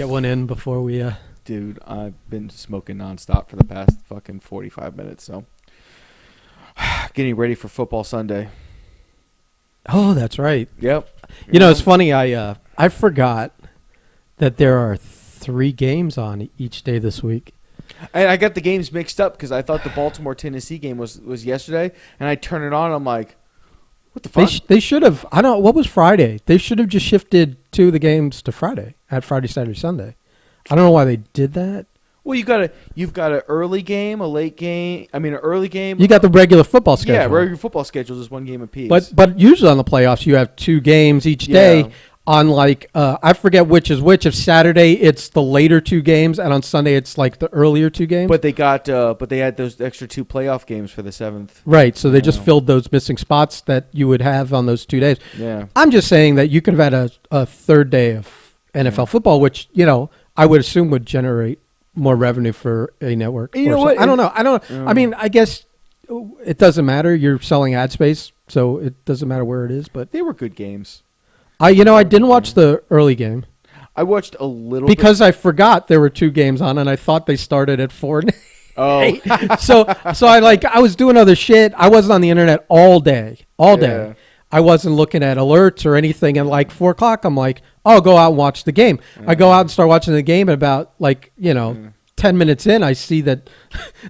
get one in before we. Dude, I've been smoking nonstop for the past fucking 45 minutes, so getting ready for football Sunday. Oh, that's right. Yep. You know, it's funny. I forgot that there are 3 games on each day this week. And I got the games mixed up because I thought the Baltimore-Tennessee game was yesterday, and I turn it on, and I'm like, what the fuck? They should have. I don't. What was Friday? They should have just shifted 2 of the games to Friday. At Friday, Saturday, Sunday. I don't know why they did that. Well, you've got an early game, a late game. I mean, an early game. You got the regular football schedule. Yeah, regular football schedule is 1 game apiece. But usually on the playoffs, you have 2 games each day. On I forget which is which. If Saturday it's the later 2 games, and on Sunday it's like the earlier 2 games. But they had those extra 2 playoff games for the 7th. Right, so they just filled those missing spots that you would have on those 2 days. Yeah, I'm just saying that you could have had a third day of NFL football, which I would assume would generate more revenue for a network. You know what? I don't know. I mean, I guess it doesn't matter. You're selling ad space, so it doesn't matter where it is. But they were good games. I didn't watch the early game. I watched a little because I forgot there were 2 games on, and I thought they started at 4. Oh, so I was doing other shit. I wasn't on the internet all day. Yeah. I wasn't looking at alerts or anything. And like 4 o'clock, I'm like, I'll go out and watch the game. I go out and start watching the game. And about 10 minutes in, I see that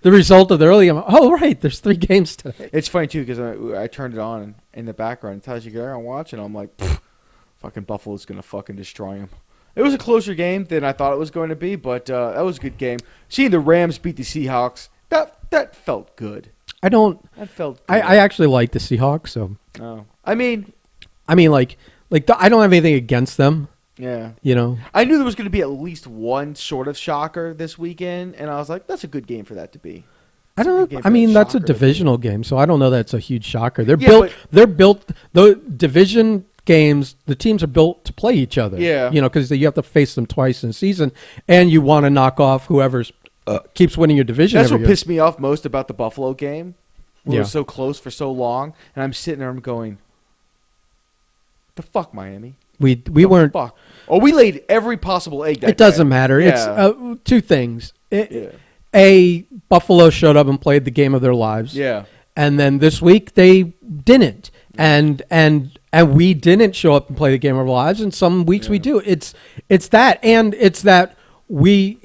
the result of the early game. Oh, right. There's 3 games today. It's funny, too, because I turned it on in the background. It tells you go and watch, and I'm like, fucking Buffalo's going to fucking destroy him. It was a closer game than I thought it was going to be, but that was a good game. Seeing the Rams beat the Seahawks, that felt good. That felt good. I actually like the Seahawks, so. Oh. I mean, I don't have anything against them. Yeah. I knew there was going to be at least one sort of shocker this weekend, and I was like, that's a good game for that to be. I don't know. I mean, that's a divisional game, so I don't know that's a huge shocker. They're built. The division games, the teams are built to play each other. Yeah. Because you have to face them twice in a season, and you want to knock off whoever's keeps winning your division. That's what pissed me off most about the Buffalo game. We Yeah. were so close for so long, and I'm sitting there, I'm going, the fuck, Miami? We weren't. Fuck. Oh, we laid every possible egg. It doesn't matter. Yeah. It's 2 things. A, Buffalo showed up and played the game of their lives. Yeah. And then this week they didn't, and we didn't show up and play the game of our lives. And some weeks we do. It's that, and it's that we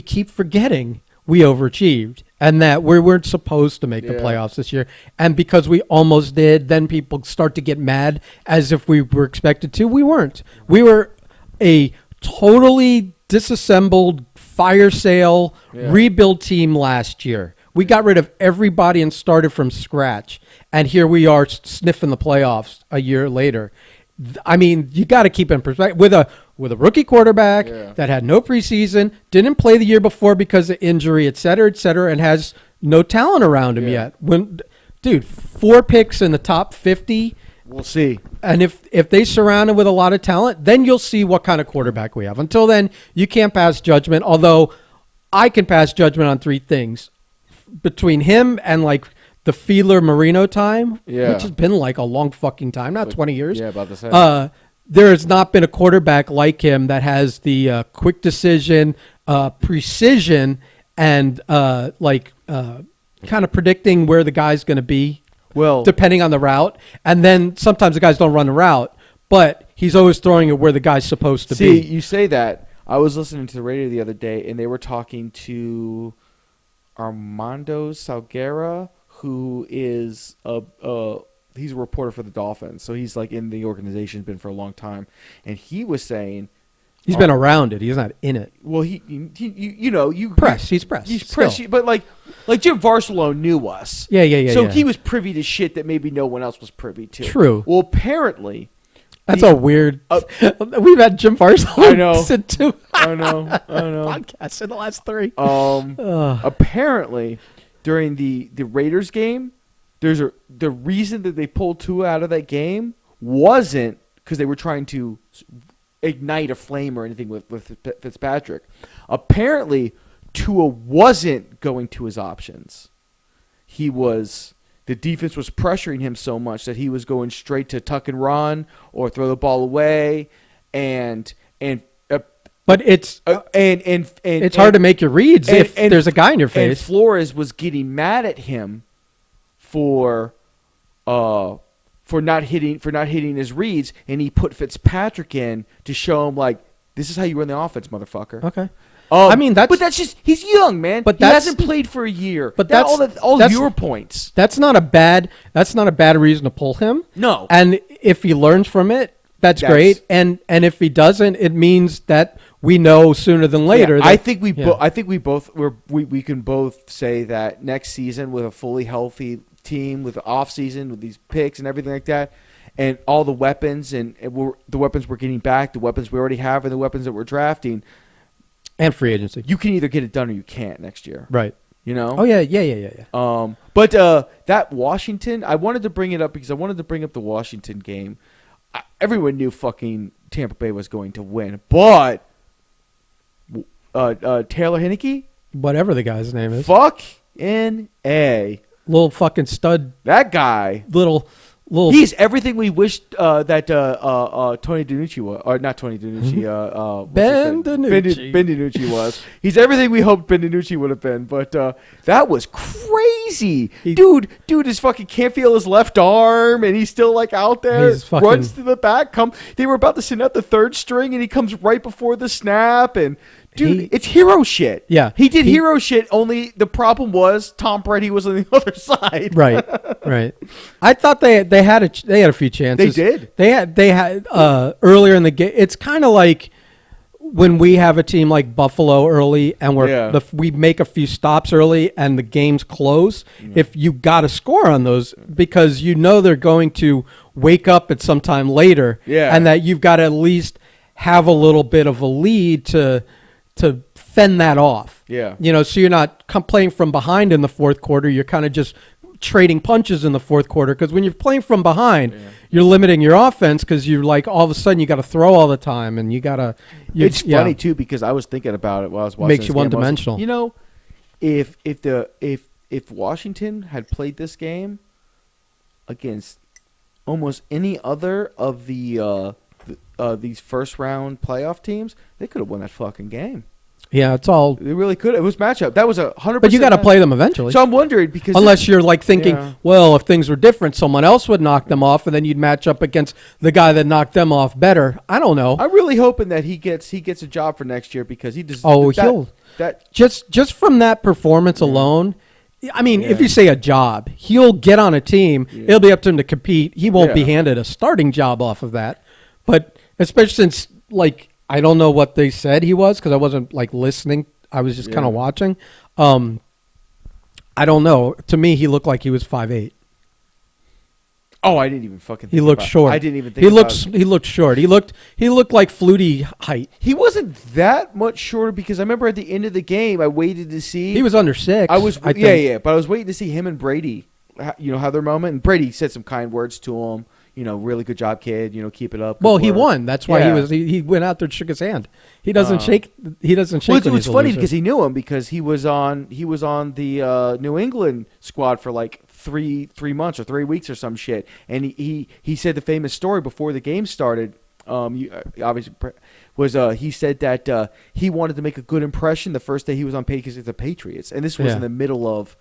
keep forgetting we overachieved, and that we weren't supposed to make the playoffs this year. And because we almost did, then people start to get mad as if we were expected to. We weren't. We were a totally disassembled, fire sale, rebuild team last year. We got rid of everybody and started from scratch. And here we are sniffing the playoffs a year later. I mean, you got to keep in perspective with a rookie quarterback that had no preseason, didn't play the year before because of injury, et cetera, and has no talent around him yet. 4 picks in the top 50. We'll see. And if they surround him with a lot of talent, then you'll see what kind of quarterback we have. Until then, you can't pass judgment, although I can pass judgment on 3 things. Between him and like the Fiedler Marino time, which has been like a long fucking time, not 20 years. Yeah, about the same. There has not been a quarterback like him that has the quick decision, precision, and kind of predicting where the guy's going to be. Well, depending on the route, and then sometimes the guys don't run the route, but he's always throwing it where the guy's supposed to be. See, you say that. I was listening to the radio the other day, and they were talking to Armando Salguera, who is he's a reporter for the Dolphins, so he's like in the organization, been for a long time, and he was saying he's been around it. He's not in it. Well, he's press. He's press, but like Jim Varsalo knew us. Yeah. So he was privy to shit that maybe no one else was privy to. True. Well, apparently. That's a weird. We've had Jim Varsalo sit to I know. podcasts in the last 3. Apparently, during the Raiders game, the reason that they pulled Tua out of that game wasn't because they were trying to ignite a flame or anything with Fitzpatrick. Apparently, Tua wasn't going to his options. The defense was pressuring him so much that he was going straight to tuck and run or throw the ball away, and But it's and it's hard to make your reads if there's a guy in your face. And Flores was getting mad at him for not hitting his reads, and he put Fitzpatrick in to show him like, this is how you run the offense, motherfucker. Okay. I mean, but that's just, he's young, man. But he hasn't played for a year. But that's all your points. That's not a bad reason to pull him. No. And if he learns from it, that's great. And if he doesn't, it means that we know sooner than later. Yeah, I think we can both say that next season, with a fully healthy team, with the off season, with these picks and everything like that, and all the weapons and the weapons we're getting back, the weapons we already have, and the weapons that we're drafting, and free agency, you can either get it done or you can't next year. Right. You know? Oh yeah. But that Washington, I wanted to bring it up because I wanted to bring up the Washington game. Everyone knew fucking Tampa Bay was going to win, but Taylor Heineke, whatever the guy's name is, fucking A, little fucking stud. That guy, little. He's everything we wished that Tony DiNucci was, or not Tony DiNucci. Ben DiNucci. Ben DiNucci was. He's everything we hoped Ben DiNucci would have been. But that was crazy, dude. Dude, can't feel his left arm, and he's still like out there. Runs to the back. They were about to send out the third string, and he comes right before the snap, and. Dude, it's hero shit. Yeah. He did hero shit, only the problem was Tom Brady was on the other side. Right. I thought they had a few chances. They did. They had earlier in the game. It's kind of like when we have a team like Buffalo early and we make a few stops early and the game's close. Yeah. If you got to score on those because you know they're going to wake up at some time later, and that you've got to at least have a little bit of a lead to fend that off. Yeah. You know, so you're not playing from behind in the fourth quarter. You're kind of just trading punches in the fourth quarter because when you're playing from behind, you're limiting your offense because you're like all of a sudden you got to throw all the time and you got to. It's funny too because I was thinking about it while I was watching. Makes you one dimensional. You know, if Washington had played this game against almost any other of the these first round playoff teams, they could have won that fucking game. Yeah, it's all. They really could. It was matchup. That was 100%. But you got to play them eventually. So I'm wondering because unless you're like thinking, well, if things were different, someone else would knock them off, and then you'd match up against the guy that knocked them off better. I don't know. I'm really hoping that he gets a job for next year because he does. Just from that performance alone. I mean, if you say a job, he'll get on a team. Yeah. It'll be up to him to compete. He won't be handed a starting job off of that. But especially since, like, I don't know what they said he was because I wasn't, like, listening. I was just kind of watching. I don't know. To me, he looked like he was 5'8". Oh, I didn't even fucking think He looked short. I didn't even think about it. He looked short. He looked like Flutie height. He wasn't that much shorter because I remember at the end of the game, I waited to see. He was under 6. But I was waiting to see him and Brady, have their moment. And Brady said some kind words to him. Really good job, kid. Keep it up. Well, he won. That's why he went out there and shook his hand. He doesn't shake. He doesn't shake. Well, it's funny because he knew him because he was on the New England squad for like 3 months or 3 weeks or some shit. And he said the famous story before the game started. Obviously, he said that he wanted to make a good impression the first day he was on page because it's the Patriots, and this was in the middle of.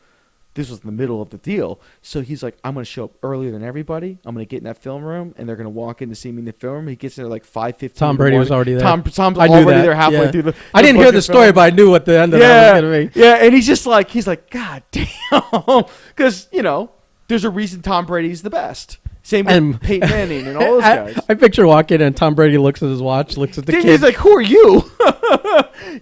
This was in the middle of the deal. So he's like, I'm going to show up earlier than everybody. I'm going to get in that film room, and they're going to walk in to see me in the film room. He gets there like 5:15. Tom Brady was already there. Tom's already there halfway through the I didn't hear the story, but I knew what the end of that was going to be. Yeah, and he's like, God damn. Because, there's a reason Tom Brady's the best. Same with Peyton Manning and all those guys. I picture walking in and Tom Brady looks at his watch, looks at the kid. He's like, who are you?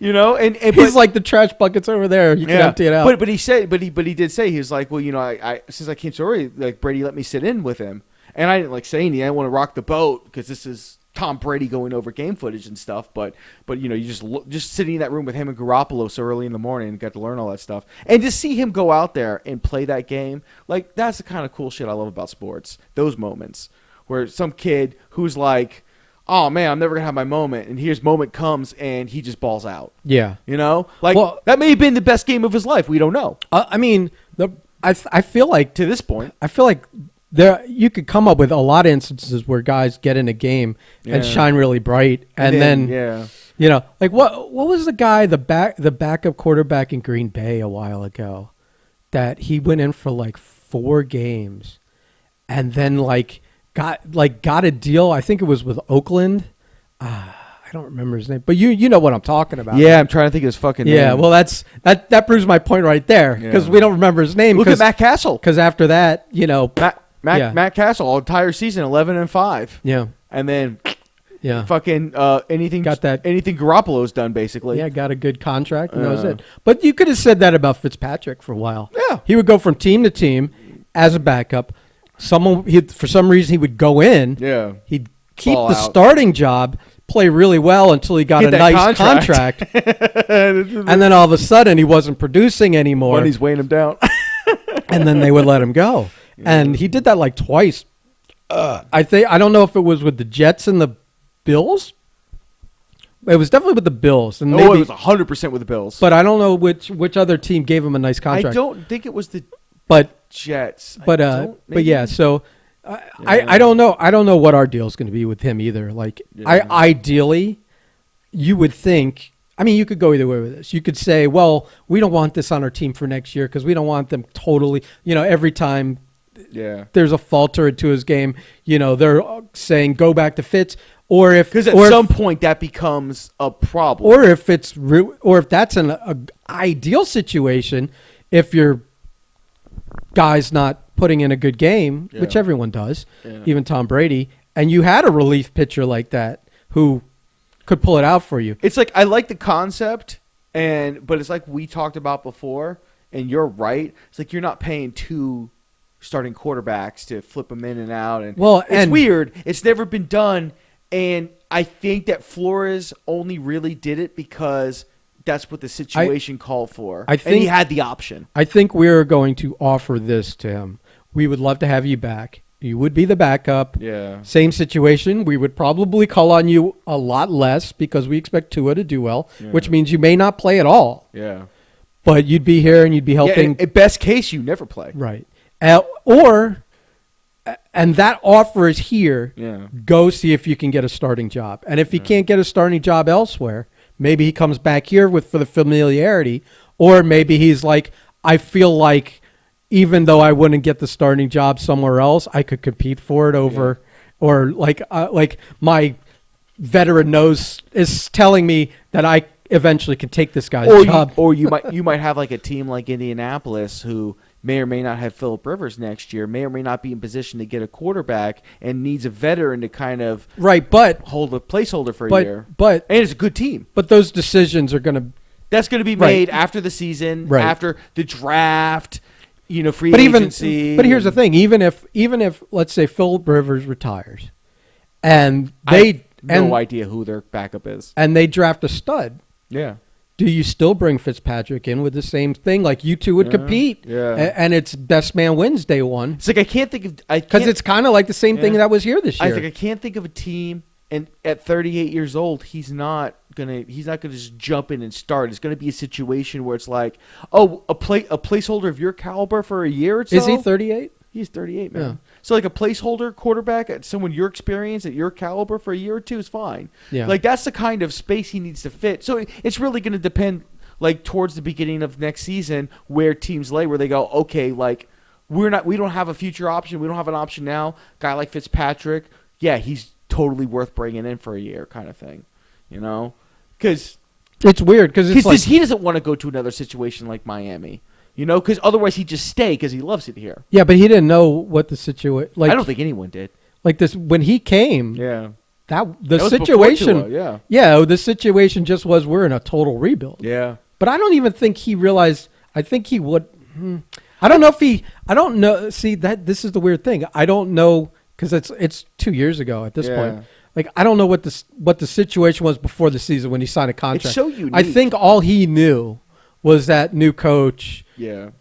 And he's like, the trash bucket's over there. You can empty it out. But he did say, he was like, well, I since I came so early, like Brady let me sit in with him. And I didn't say anything. I didn't want to rock the boat because this is Tom Brady going over game footage and stuff. But you just sitting in that room with him and Garoppolo so early in the morning and got to learn all that stuff. And to see him go out there and play that game, like that's the kind of cool shit I love about sports. Those moments where some kid who's like, oh man, I'm never gonna have my moment, and his moment comes and he just balls out. Yeah, that may have been the best game of his life. We don't know. I mean, I feel like to this point, I feel like you could come up with a lot of instances where guys get in a game and shine really bright, and then You know, like what was the guy, the backup quarterback in Green Bay a while ago, that he went in for like 4 games and then got a deal. I think it was with Oakland. I don't remember his name, but you know what I'm talking about. Yeah, I'm trying to think of his fucking name. Yeah, well that proves my point right there, because we don't remember his name. Look at Matt Castle. Because after that, you know, Matt Castle, all entire season 11-5. Yeah, and then fucking anything got that. Anything Garoppolo's done basically. Yeah, got a good contract, and that was it. But you could have said that about Fitzpatrick for a while. Yeah, he would go from team to team as a backup. For some reason he would go in. Yeah, he'd keep the starting job, play really well until he got a nice contract. And then all of a sudden he wasn't producing anymore. Money's weighing him down. And then they would let him go. And he did that like twice. I don't know if it was with the Jets and the Bills. It was definitely with the Bills. And it was 100% with the Bills. But I don't know which other team gave him a nice contract. I don't think it was the Jets. But yeah, so I don't know. I don't know what our deal is going to be with him either. Like, ideally, you would think. I mean, you could go either way with this. You could say, well, we don't want this on our team for next year because we don't want them totally. You know, every time there's a falter to his game, you know, they're saying go back to Fitz. Or if because at some point that becomes a problem. Or if that's an ideal situation, if your guy's not putting in a good game, which everyone does, even Tom Brady, and you had a relief pitcher like that who could pull it out for you. It's like I like the concept, but it's like we talked about before, and you're right. It's like you're not paying 2 starting quarterbacks to flip them in and out, and it's weird. It's never been done, and I think that Flores only really did it because that's what the situation called for. And he had the option. I think we're going to offer this to him. We would love to have you back. You would be the backup. Yeah. Same situation. We would probably call on you a lot less because we expect Tua to do well, which means you may not play at all. Yeah. But you'd be here and you'd be helping. In best case, you never play. Right. And that offer is here. Yeah. Go see if you can get a starting job. And if he can't get a starting job elsewhere, maybe he comes back here for the familiarity, or maybe he's like, I feel like even though I wouldn't get the starting job somewhere else, I could compete for it over, or like my veteran nose is telling me that I eventually can take this guy's job. Or you might have like a team like Indianapolis who may or may not have Phillip Rivers next year, may or may not be in position to get a quarterback, and needs a veteran to kind of hold a placeholder for a year. And it's a good team. But those decisions are going to... That's going to be made after the season, after the draft, free agency. But here's the thing: even if let's say Phillip Rivers retires, and they no idea who their backup is, and they draft a stud, do you still bring Fitzpatrick in with the same thing? Like you two would compete, and it's best man wins day one. It's like I can't think of because it's kind of like the same thing that was here this year. I can't think of a team, and at 38 years old, he's not gonna just jump in and start. It's gonna be a situation where it's like, a placeholder of your caliber for a year or so. Is he 38? He's 38, man. Yeah. So like a placeholder quarterback at someone your experience at your caliber for a year or two is fine. Yeah. Like that's the kind of space he needs to fit. So it's really going to depend like towards the beginning of next season where teams lay, where they go, okay, like we don't have a future option. We don't have an option now. Guy like Fitzpatrick, he's totally worth bringing in for a year kind of thing, because it's weird because he doesn't want to go to another situation like Miami. Because otherwise he'd just stay because he loves it here. Yeah, but he didn't know what the situation... Like, I don't think anyone did. Like this, when he came... Yeah. The situation... Tua, the situation just was we're in a total rebuild. Yeah. But I don't even think he realized... I think he would... I don't know if he... I don't know... See, this is the weird thing. I don't know... Because it's 2 years ago at this point. Like, I don't know what the situation was before the season when he signed a contract. It's so unique. I think all he knew was that new coach... et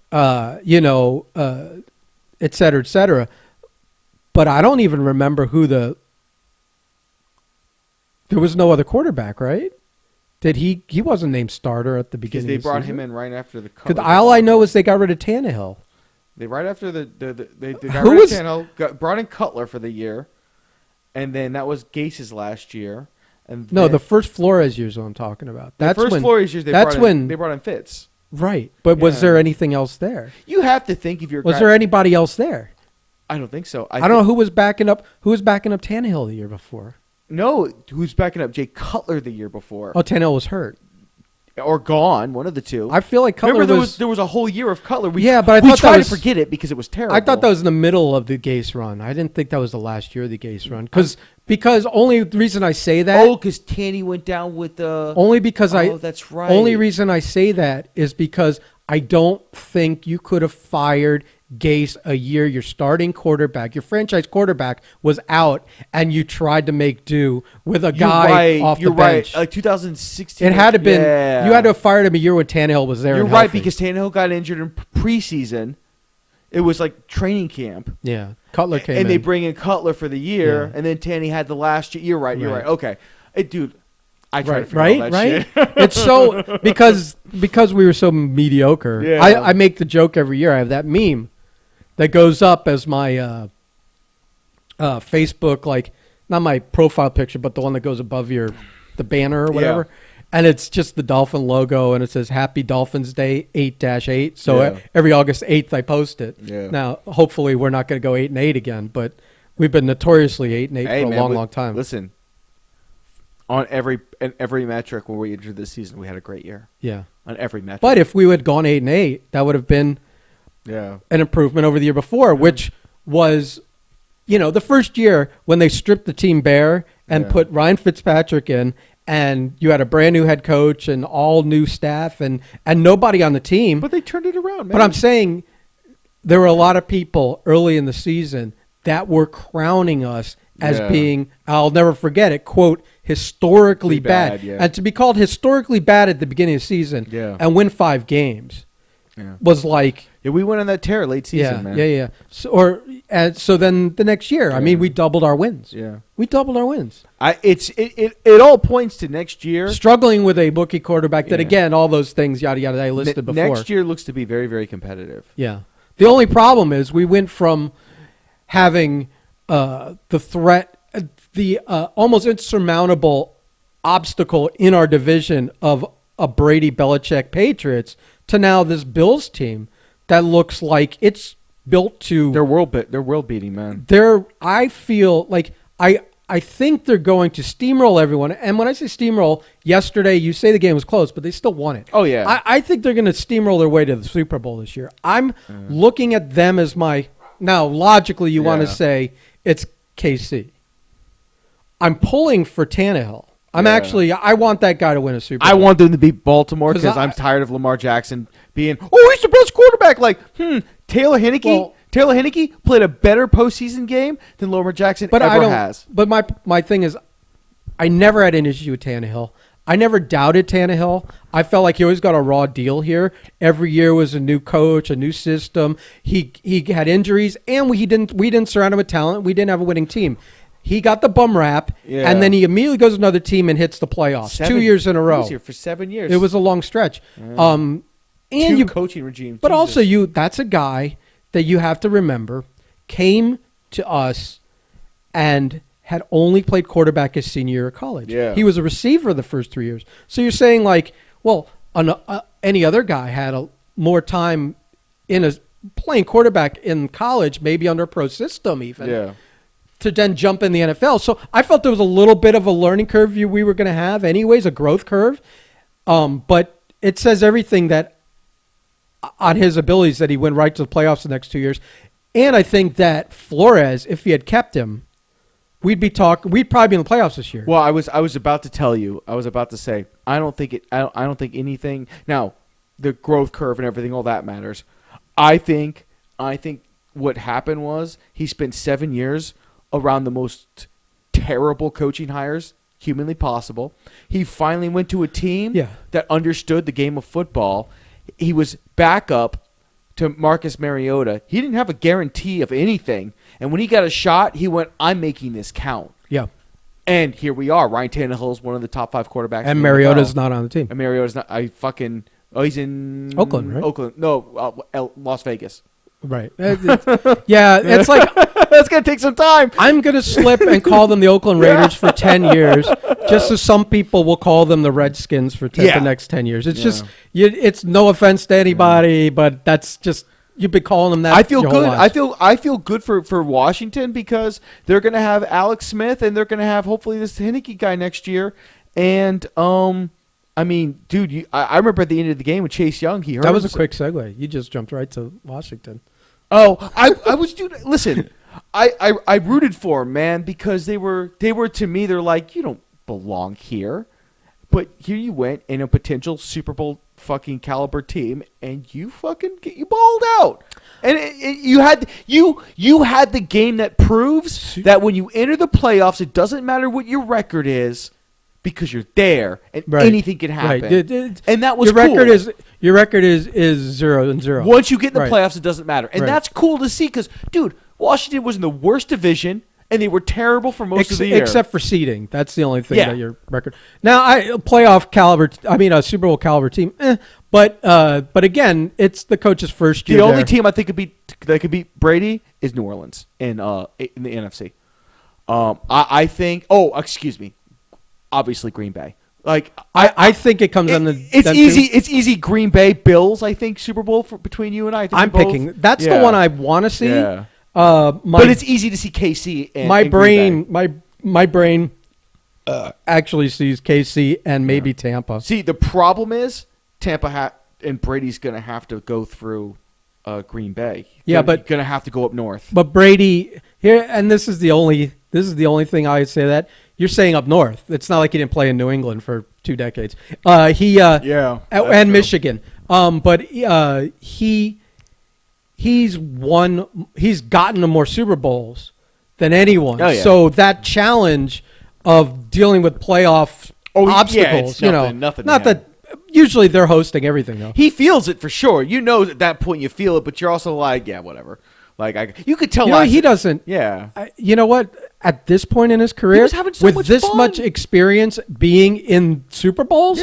cetera, et cetera. But I don't even remember who there was no other quarterback, right? Did he wasn't named starter at the beginning because they of the brought season? him in right after the Cutler. All I know is they got rid of Tannehill. They right after they got rid of Tannehill, brought in Cutler for the year, and then that was Gase's last year. And No, then, the first Flores years I'm talking about. That's the first when, Flores years they that's brought when in, they brought in Fitz. right. But was Yeah. there anything else there? You have to think if you're. Was there anybody else there? I don't think so. I don't know who was backing up Tannehill the year before. No, who's backing up Jay Cutler the year before? Oh, Tannehill was hurt. Or gone, one of the two. I feel like Cutler Remember there was a whole year of Cutler. Yeah, but I we thought that tried was- to forget it because it was terrible. I thought that was in the middle of the Gase run. I didn't think that was the last year of the Gase run because only the reason I say that. Oh, because Tanny went down with the. Only because Oh, that's right. Only reason I say that is because I don't think you could have fired Gase a year. Your starting quarterback, your franchise quarterback, was out, and you tried to make do with a guy off the bench. Like 2016. It had to have been. Yeah. You had to have fired him a year when Tannehill was there. You're and right healthy. because Tannehill got injured in preseason. It was like training camp. Yeah, Cutler came and in. they bring in Cutler for the year, Yeah. and then Tanny had the last year. You're right. You're right. Okay, dude, I tried to figure right, all that right. shit. It's so because we were so mediocre. Yeah. I make the joke every year. I have that meme that goes up as my Facebook, like not my profile picture, but the one that goes above the banner or whatever. Yeah. And it's just the Dolphin logo, and it says Happy Dolphins Day 8-8. So Yeah. every August 8th, I post it. Yeah. Now, hopefully, we're not going to go 8-8 again, but we've been notoriously 8-8 Hey, for a man, long time. Listen, on every metric when we entered this season, we had a great year. Yeah. On every metric. But if we had gone 8-8, that would have been yeah, an improvement over the year before, which was, the first year when they stripped the team bare and Yeah. put Ryan Fitzpatrick in, and you had a brand new head coach and all new staff and nobody on the team. but they turned it around, man. But I'm saying there were a lot of people early in the season that were crowning us as Yeah. being, I'll never forget it, quote, historically bad. Yeah. And to be called historically bad at the beginning of the season Yeah. and win 5 games Yeah. was like, Yeah, we went on that tear late season, man. yeah. So then the next year, I mean, we doubled our wins. Yeah. We doubled our wins. It all points to next year. Struggling with a bookie quarterback that, Yeah. again, all those things, yada, yada, I listed before. Next year looks to be very, very competitive. Yeah. The only problem is we went from having the threat, the almost insurmountable obstacle in our division of a Brady Belichick Patriots to now this Bills team that looks like it's built to. They're world beating, man. I feel like I think they're going to steamroll everyone. And when I say steamroll, yesterday you say the game was close, but they still won it. Oh, yeah. I think they're going to steamroll their way to the Super Bowl this year. I'm looking at them as now logically you want to Yeah. say it's KC. I'm pulling for Tannehill. Yeah. I want that guy to win a Super Bowl. I want them to beat Baltimore 'Cause because I- I'm tired of Lamar Jackson being, he's the best quarterback. Like, Taylor Heineke. Well- Taylor Heineke played a better postseason game than Lamar Jackson but ever I don't, has. But my thing is, I never had an issue with Tannehill. I never doubted Tannehill. I felt like he always got a raw deal here. Every year was a new coach, a new system. He had injuries, and we didn't surround him with talent. We didn't have a winning team. He got the bum rap, Yeah. and then he immediately goes to another team and hits the playoffs 2 years in a He row. was here for 7 years. It was a long stretch. And two coaching regimes. but Jesus. also that's a guy that you have to remember came to us and had only played quarterback his senior year of college. Yeah. He was a receiver the first 3 years. So you're saying any other guy had more time playing quarterback in college, maybe under a pro system even. Yeah. To then jump in the NFL. So I felt there was a little bit of a learning curve we were going to have anyways, a growth curve. But it says everything that on his abilities that he went right to the playoffs the next 2 years. And I think that Flores, if he had kept him, we'd probably be in the playoffs this year. Well, I was about to tell you. I was about to say. I don't think anything. Now, the growth curve and everything, all that matters. I think what happened was he spent 7 years around the most terrible coaching hires humanly possible. He finally went to a team that understood the game of football. He was backup to Marcus Mariota. He didn't have a guarantee of anything. And when he got a shot, he went, I'm making this count. Yeah. And here we are. Ryan Tannehill is one of the top 5 quarterbacks. And in the Mariota's NFL. not on the team. And Mariota's not. He's in Oakland, right? Oakland. No, Las Vegas. Right. Yeah, it's like That's gonna take some time. I'm going to slip and call them the Oakland Raiders for 10 years, just as some people will call them the Redskins for the next 10 years. It's just, it's no offense to anybody, but that's just, you've been calling them that. I feel your whole good. lives. I feel good for Washington because they're gonna have Alex Smith and they're gonna have hopefully this Heineke guy next year. And I mean, dude, I remember at the end of the game with Chase Young, he hurt. That was a himself. quick segue. You just jumped right to Washington. Oh, I was dude. Listen, I rooted for him, man, because they were to me. They're like, you don't belong here, but here you went in a potential Super Bowl fucking caliber team, and you balled out, and you had the game that proves that when you enter the playoffs, it doesn't matter what your record is. Because you're there and anything can happen, and that was your record is 0-0. Once you get in the playoffs, it doesn't matter, and that's cool to see. Because, dude, Washington was in the worst division, and they were terrible for most of the year, except for seeding. That's the only thing that your record. Now, a Super Bowl caliber team, but again, it's the coach's first year. The only team I think could beat Brady is New Orleans in the NFC. I think. Oh, excuse me. Obviously, Green Bay. Like I think it comes on the. It's easy. It's easy. Green Bay Bills. I think Super Brawl between you and I. I'm picking. That's the one I want to see. Yeah. But it's easy to see KC. And my brain. Green Bay. My brain actually sees KC and maybe Tampa. See, the problem is Tampa and Brady's going to have to go through Green Bay. But going to have to go up north. But Brady here, and this is the only thing I would say that. You're saying up north. It's not like he didn't play in New England for 2 decades. And true. Michigan. But he's gotten to more Super Bowls than anyone. Oh, yeah. So that challenge of dealing with playoff obstacles, nothing not that usually they're hosting everything though. He feels it for sure. You know, at that point you feel it, but you're also like, yeah, whatever. Like you could tell. He doesn't. Yeah. You know what? At this point in his career, with this much experience being in Super Bowls,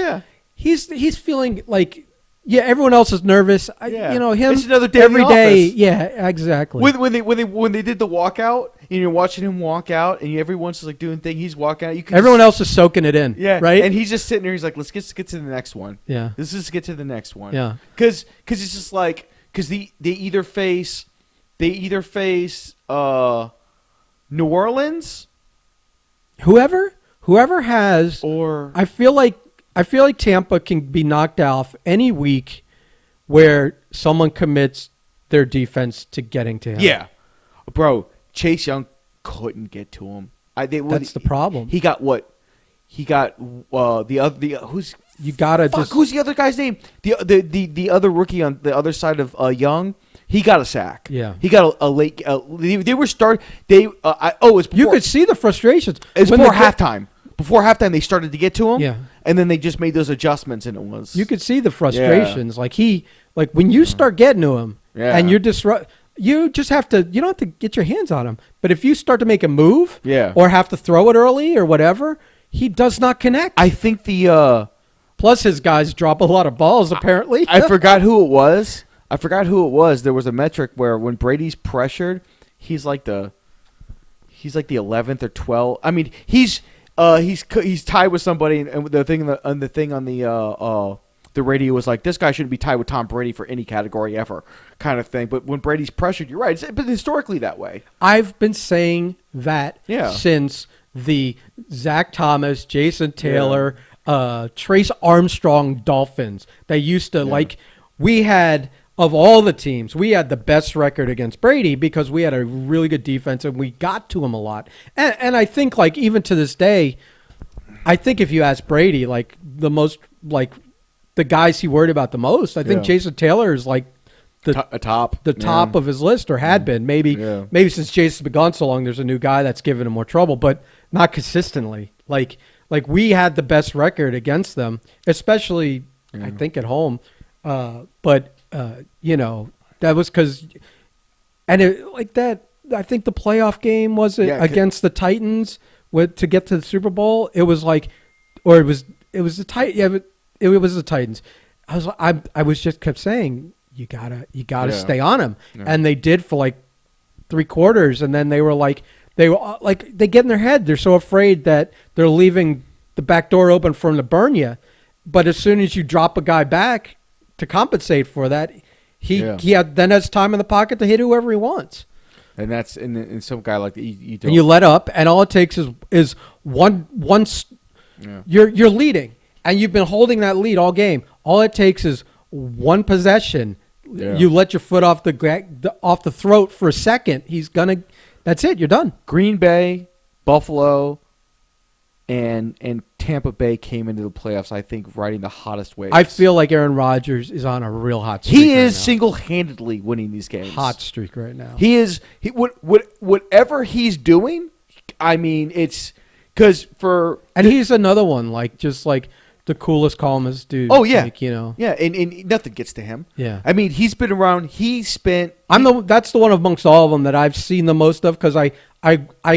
he's feeling like everyone else is nervous. Him. It's another day every in the day. office. Yeah, exactly. When they did the walkout, and you're watching him walk out, and everyone's just like doing thing. He's walking out. Everyone else is soaking it in. Yeah, right. And he's just sitting there. He's like, let's get to the next one. Yeah. Let's just get to the next one. Yeah. Because it's just like they either face New Orleans, whoever has, or I feel like Tampa can be knocked off any week where someone commits their defense to getting to him. Yeah, bro. Chase Young couldn't get to him. That's the problem. He got what? He got who's the other guy's name? The other rookie on the other side of Young. He got a sack. Yeah. He got a late. They were start. It was before, you could see the frustrations. It's before halftime. Before halftime, they started to get to him. Yeah. And then they just made those adjustments, and it was. You could see the frustrations. Yeah. Like when you start getting to him, and you're you just have to. You don't have to get your hands on him, but if you start to make a move, or have to throw it early or whatever, he does not connect. I think plus his guys drop a lot of balls. Apparently, I forgot who it was. There was a metric where when Brady's pressured, he's like the 11th or 12th. I mean, he's tied with somebody, and the thing on the radio was like, this guy shouldn't be tied with Tom Brady for any category ever, kind of thing. But when Brady's pressured, you're right. It's been historically that way. I've been saying that since the Zach Thomas, Jason Taylor, Trace Armstrong Dolphins. They used to we had. Of all the teams, we had the best record against Brady because we had a really good defense and we got to him a lot. And I think even to this day, I think if you ask Brady, the guys he worried about the most, I think Jason Taylor is the top of his list, or had been. Maybe since Jason's been gone so long, there's a new guy that's given him more trouble, but not consistently. Like we had the best record against them, especially I think at home. That was because, and that. I think the playoff game was against the Titans to get to the Super Bowl. It was it was the Titans. Yeah, it was the Titans. I was just kept saying you gotta Yeah. stay on him. Yeah. And they did for like 3 quarters, and then they were like they get in their head. They're so afraid that they're leaving the back door open for him to burn you. But as soon as you drop a guy back to compensate for that, he then has time in the pocket to hit whoever he wants. And that's in some guy like you don't. And you let up, and all it takes is one. Yeah. You're leading, and you've been holding that lead all game. All it takes is one possession. Yeah. You let your foot off the throat for a second. That's it. You're done. Green Bay, Buffalo, and Tampa Bay came into the playoffs, I think, riding the hottest waves. I feel like Aaron Rodgers is on a real hot streak. He is right now. single-handedly winning these games. Hot streak right now. He is. Whatever he's doing, I mean, it's because and he's another one, like just like the coolest, calmest dude. Oh yeah, like, yeah, and nothing gets to him. Yeah, I mean, he's been around. That's the one amongst all of them that I've seen the most of because I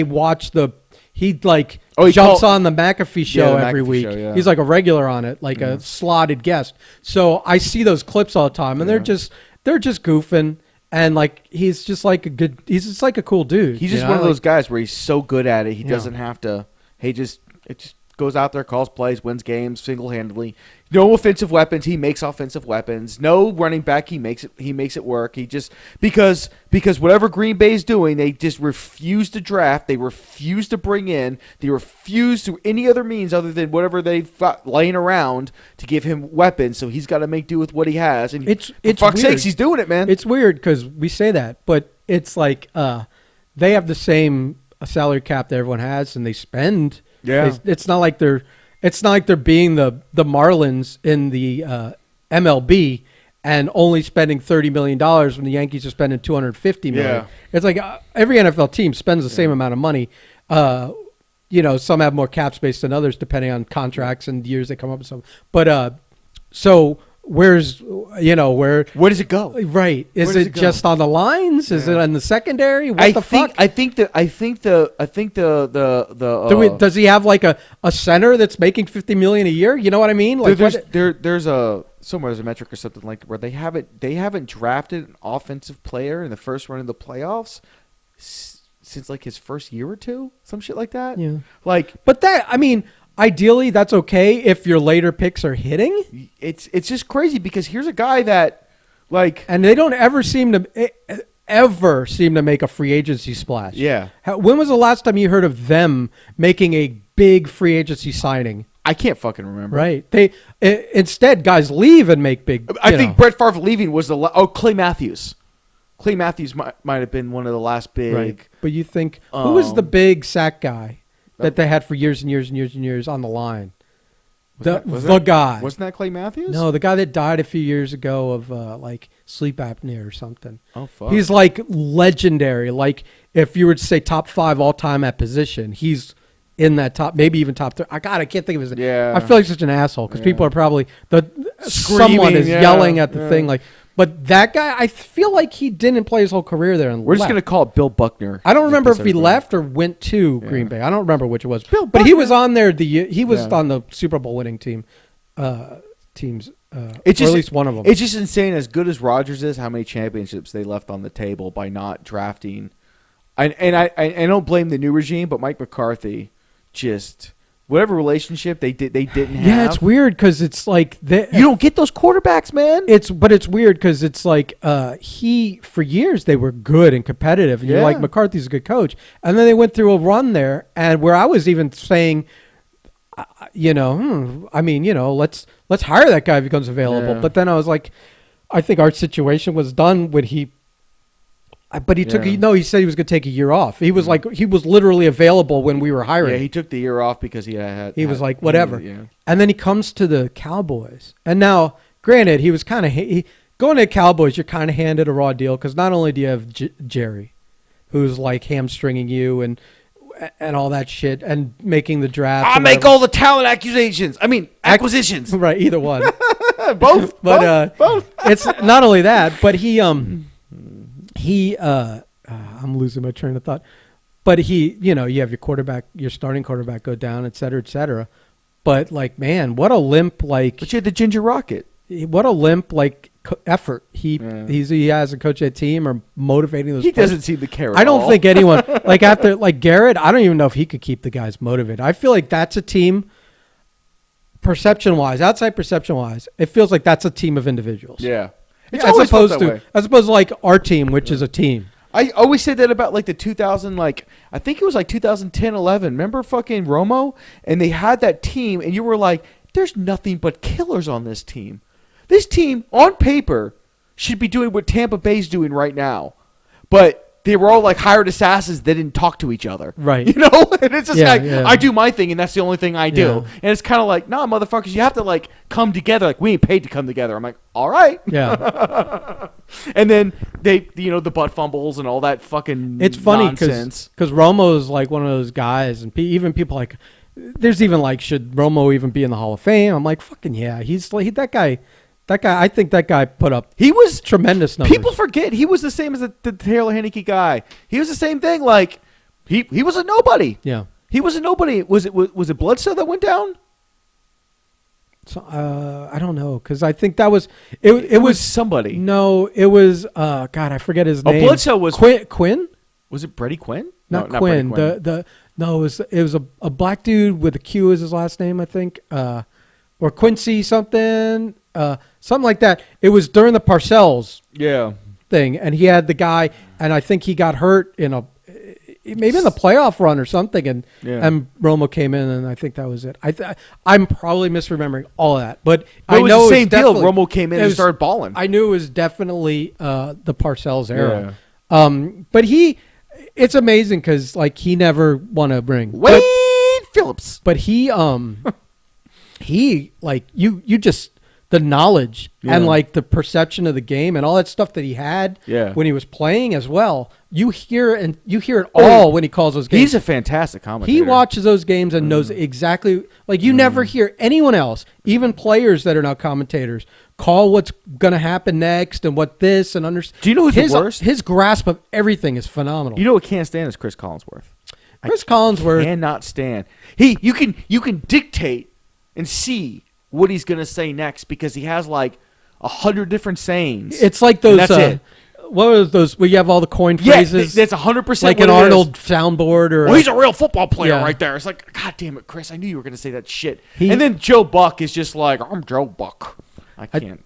watch the. He jumps on the McAfee show every week. Show, yeah. He's like a regular on it, like a slotted guest. So I see those clips all the time, and they're just goofing, and like he's just like a cool dude. He's just one of those guys where he's so good at it, he doesn't have to. It just goes out there, calls plays, wins games single-handedly. No offensive weapons, he makes offensive weapons. No running back, he makes it work. He just because whatever Green Bay's doing, they just refuse to draft, they refuse to bring in, they refuse through any other means other than whatever they've got laying around to give him weapons. So he's got to make do with what he has. And it's for fuck's weird. sakes, he's doing it, man. It's weird because we say that, but it's like they have the same salary cap that everyone has, and they spend. Yeah, it's not like they're being the Marlins in the MLB and only spending $30 million when the Yankees are spending $250 million. Yeah. It's like every NFL team spends the same amount of money. Some have more cap space than others depending on contracts and years they come up with some. But so where does it go? Right. Is it just on the lines? Is it in the secondary? What the fuck? I think the does he have like a center that's making $50 million a year? You know what I mean? Like there's a metric or something like where they haven't drafted an offensive player in the first run of the playoffs since like his first year or two, some shit like that. Yeah. But that, I mean, ideally, that's okay if your later picks are hitting. It's just crazy because here's a guy that, and they don't ever seem to make a free agency splash. Yeah. When was the last time you heard of them making a big free agency signing? I can't fucking remember. Right. Instead, guys leave and make big. I think Brett Favre leaving was Clay Matthews. Clay Matthews might have been one of the last big. Right. But you think who was the big sack guy that they had for years and years and years and years on the line? The guy. Wasn't that Clay Matthews? No, the guy that died a few years ago of sleep apnea or something. Oh, fuck. He's like legendary. Like if you were to say top 5 all time at position, he's in that top, maybe even top 3. I can't think of his name. Yeah. I feel like such an asshole because people are probably Screaming, someone is yelling at the thing like. But that guy, I feel like he didn't play his whole career there. And we're just gonna call it Bill Buckner. I don't remember if he left or went to Green Bay. I don't remember which it was. But he was on there. He was on the Super Bowl winning teams. Or at least one of them. It's just insane. As good as Rodgers is, how many championships they left on the table by not drafting. I don't blame the new regime, but Mike McCarthy just. Whatever relationship they didn't have. Yeah, it's weird because it's like you don't get those quarterbacks, man. It's weird because it's like for years they were good and competitive, and you're like McCarthy's a good coach, and then they went through a run there, and where I was even saying, let's hire that guy if he becomes available. Yeah. But then I was like, I think our situation was done when he. But he took he said he was going to take a year off. He was he was literally available when we were hiring. Yeah, he took the year off because he was like whatever. Yeah. And then he comes to the Cowboys. And now, granted, he was kind of going to the Cowboys, you're kind of handed a raw deal because not only do you have Jerry, who's like hamstringing you and all that shit and making the draft. I make all the talent accusations. I mean, acquisitions. Right, either one. both. Both. It's not only that, but I'm losing my train of thought. But you have your quarterback, your starting quarterback go down, et cetera, et cetera. But like, man, what a limp, like. But you had the Ginger Rocket. What a limp, like, effort. He has a coach a team or motivating those. He players. doesn't seem to care. I don't think anyone like after like Garrett. I don't even know if he could keep the guys motivated. I feel like that's a team. Perception wise, outside perception wise, it feels like that's a team of individuals. Yeah, it's as always opposed felt that to way. as opposed to like our team, which is a team. I always said that about like the 2000, like I think it was like 2010, 11. Remember fucking Romo? And they had that team, and you were like, "There's nothing but killers on this team. This team, on paper, should be doing what Tampa Bay's doing right now." But they were all like hired assassins that didn't talk to each other. Right. You know? And it's just like, I do my thing, and that's the only thing I do. Yeah. And it's kind of like, nah, motherfuckers, you have to like come together. Like, we ain't paid to come together. I'm like, all right. Yeah. And then they, the butt fumbles and all that fucking It's funny nonsense. because Romo's like one of those guys, and even people like, there's even like, should Romo even be in the Hall of Fame? I'm like, fucking yeah. He's like that guy. I think that guy put up. He was tremendous numbers. People forget he was the same as the Taylor Heinicke guy. He was the same thing. Like he was a nobody. Yeah. He was a nobody. Was it Bledsoe that went down? So I don't know because I think that was it was somebody. No, it was God, I forget his name. Bledsoe was Quinn. Was it Brady Quinn? Not no, Quinn. Not Brady Quinn. No, it was a black dude with a Q as his last name, I think, or Quincy something, something like that. It was during the Parcells thing, and he had the guy, and I think he got hurt maybe in the playoff run or something, and Romo came in, and I think that was it. I'm probably misremembering all of that, but I know it was the same deal. Romo came in and started balling. I knew it was definitely the Parcells era. Yeah. But it's amazing because like he never won a ring. Wade Phillips. But he like you just the knowledge and like the perception of the game and all that stuff that he had when he was playing as well. You hear it all when he calls those games. He's a fantastic commentator. He watches those games and knows exactly, like you never hear anyone else, even players that are now commentators, call what's going to happen next and what this and understand. Do you know who's the worst? His grasp of everything is phenomenal. You know what can't stand is Chris Collinsworth. Collinsworth cannot stand. You can dictate and see what he's going to say next because he has like 100 different sayings. It's like those. That's it. What are those where you have all the coin phrases? That's 100% like an Arnold soundboard or. Well, he's a real football player right there. It's like, God damn it, Chris! I knew you were going to say that shit. And then Joe Buck is just like, I'm Joe Buck. I can't.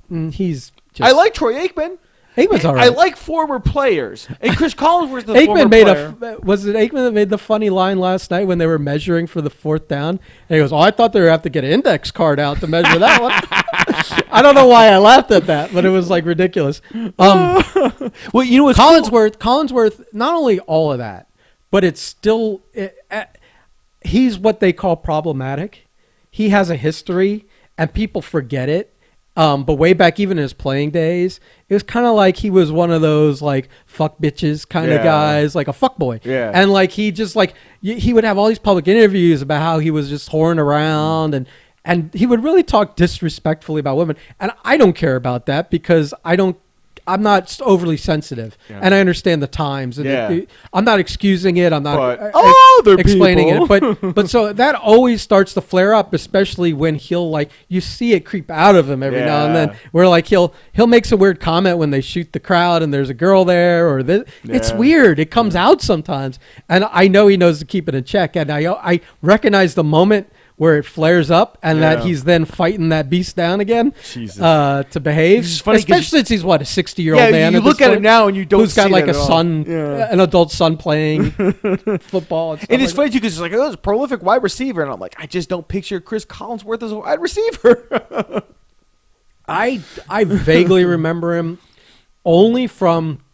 I like Troy Aikman. Aikman's all right. I like former players. And Chris Collinsworth's the Aikman former player. Was it Aikman that made the funny line last night when they were measuring for the fourth down? And he goes, "Oh, I thought they would have to get an index card out to measure that one." I don't know why I laughed at that, but it was like ridiculous. Well, you know what's Collinsworth, not only all of that, but it's still he's what they call problematic. He has a history, and people forget it. But way back, even in his playing days, it was kind of like he was one of those like fuck bitches kind of guys, like a fuck boy. Yeah. And like he just like he would have all these public interviews about how he was just whoring around and he would really talk disrespectfully about women. And I don't care about that because I'm not overly sensitive, and I understand the times. And I'm not excusing it. I'm not explaining it. But so that always starts to flare up, especially when he'll like you see it creep out of him every now and then. Where like he'll make some weird comment when they shoot the crowd and there's a girl there, or this. It's weird. It comes out sometimes, and I know he knows to keep it in check. And I recognize the moment where it flares up and that he's then fighting that beast down again to behave. Especially since he's, a 60-year-old man. You look at him now and you don't who's got see like that a son, an adult son playing football. And it's funny too because it's like, oh, it's a prolific wide receiver. And I'm like, I just don't picture Chris Collinsworth as a wide receiver. I vaguely remember him only from,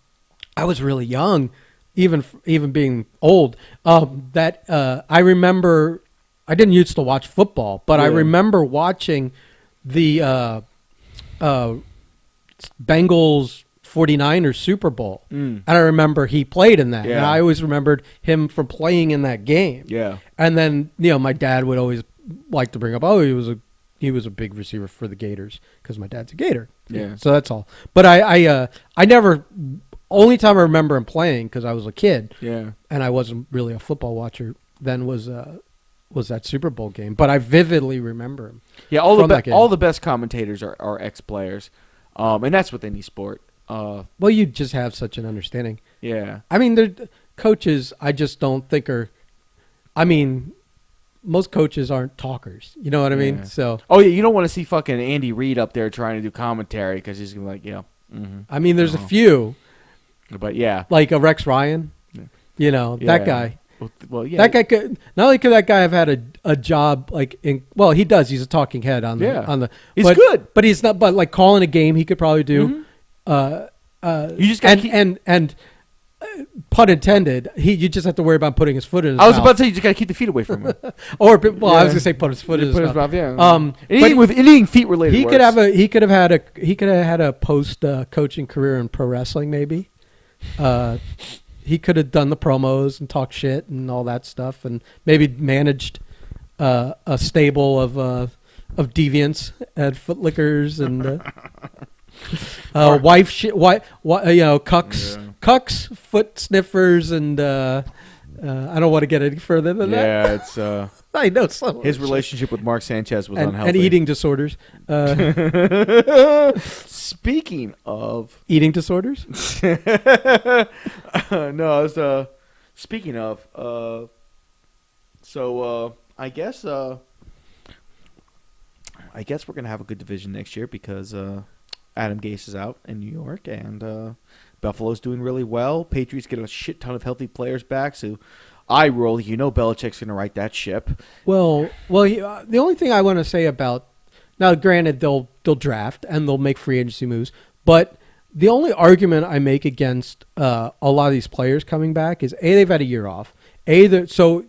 I was really young, even being old, that I remember. I didn't used to watch football, but I remember watching the Bengals 49ers Super Bowl. And I remember he played in that. And I always remembered him from playing in that game. Yeah. And then, my dad would always like to bring up, oh, he was a big receiver for the Gators because my dad's a Gator. Yeah. So that's all. But I never, only time I remember him playing because I was a kid. Yeah. And I wasn't really a football watcher then was that Super Bowl game, but I vividly remember him. Yeah, all the best commentators are ex-players. And that's with any sport. Well, you just have such an understanding. Yeah. I mean, coaches, I just don't think are. I mean, most coaches aren't talkers. You know what I mean? Yeah. So. Oh yeah, you don't want to see fucking Andy Reid up there trying to do commentary because he's gonna be like, yeah. Mm-hmm. I mean, there's a few. But yeah. Like a Rex Ryan. Yeah. You know that guy. Well, yeah. That guy could not only could that guy have had a job like in he does. He's a talking head on the He's good, but he's not. But like calling a game, he could probably do. Mm-hmm. You just gotta and pun intended. You just have to worry about putting his foot in his I was mouth. about to say you just gotta keep the feet away from him. I was gonna say put his foot in his mouth. Yeah. Anything feet related. He could have had a post coaching career in pro wrestling maybe. He could have done the promos and talk shit and all that stuff, and maybe managed a stable of deviants at Footlickers and cucks, foot sniffers, and I don't want to get any further than that. Yeah, it's I know some his relationship with Mark Sanchez was unhealthy. And eating disorders. Speaking of eating disorders, no, it's speaking of. So I guess we're gonna have a good division next year because Adam Gase is out in New York and Buffalo's doing really well. Patriots get a shit ton of healthy players back, so I roll. Belichick's gonna right that ship. Well, the only thing I want to say about now, granted, they'll draft and they'll make free agency moves, but the only argument I make against a lot of these players coming back is they've had a year off. So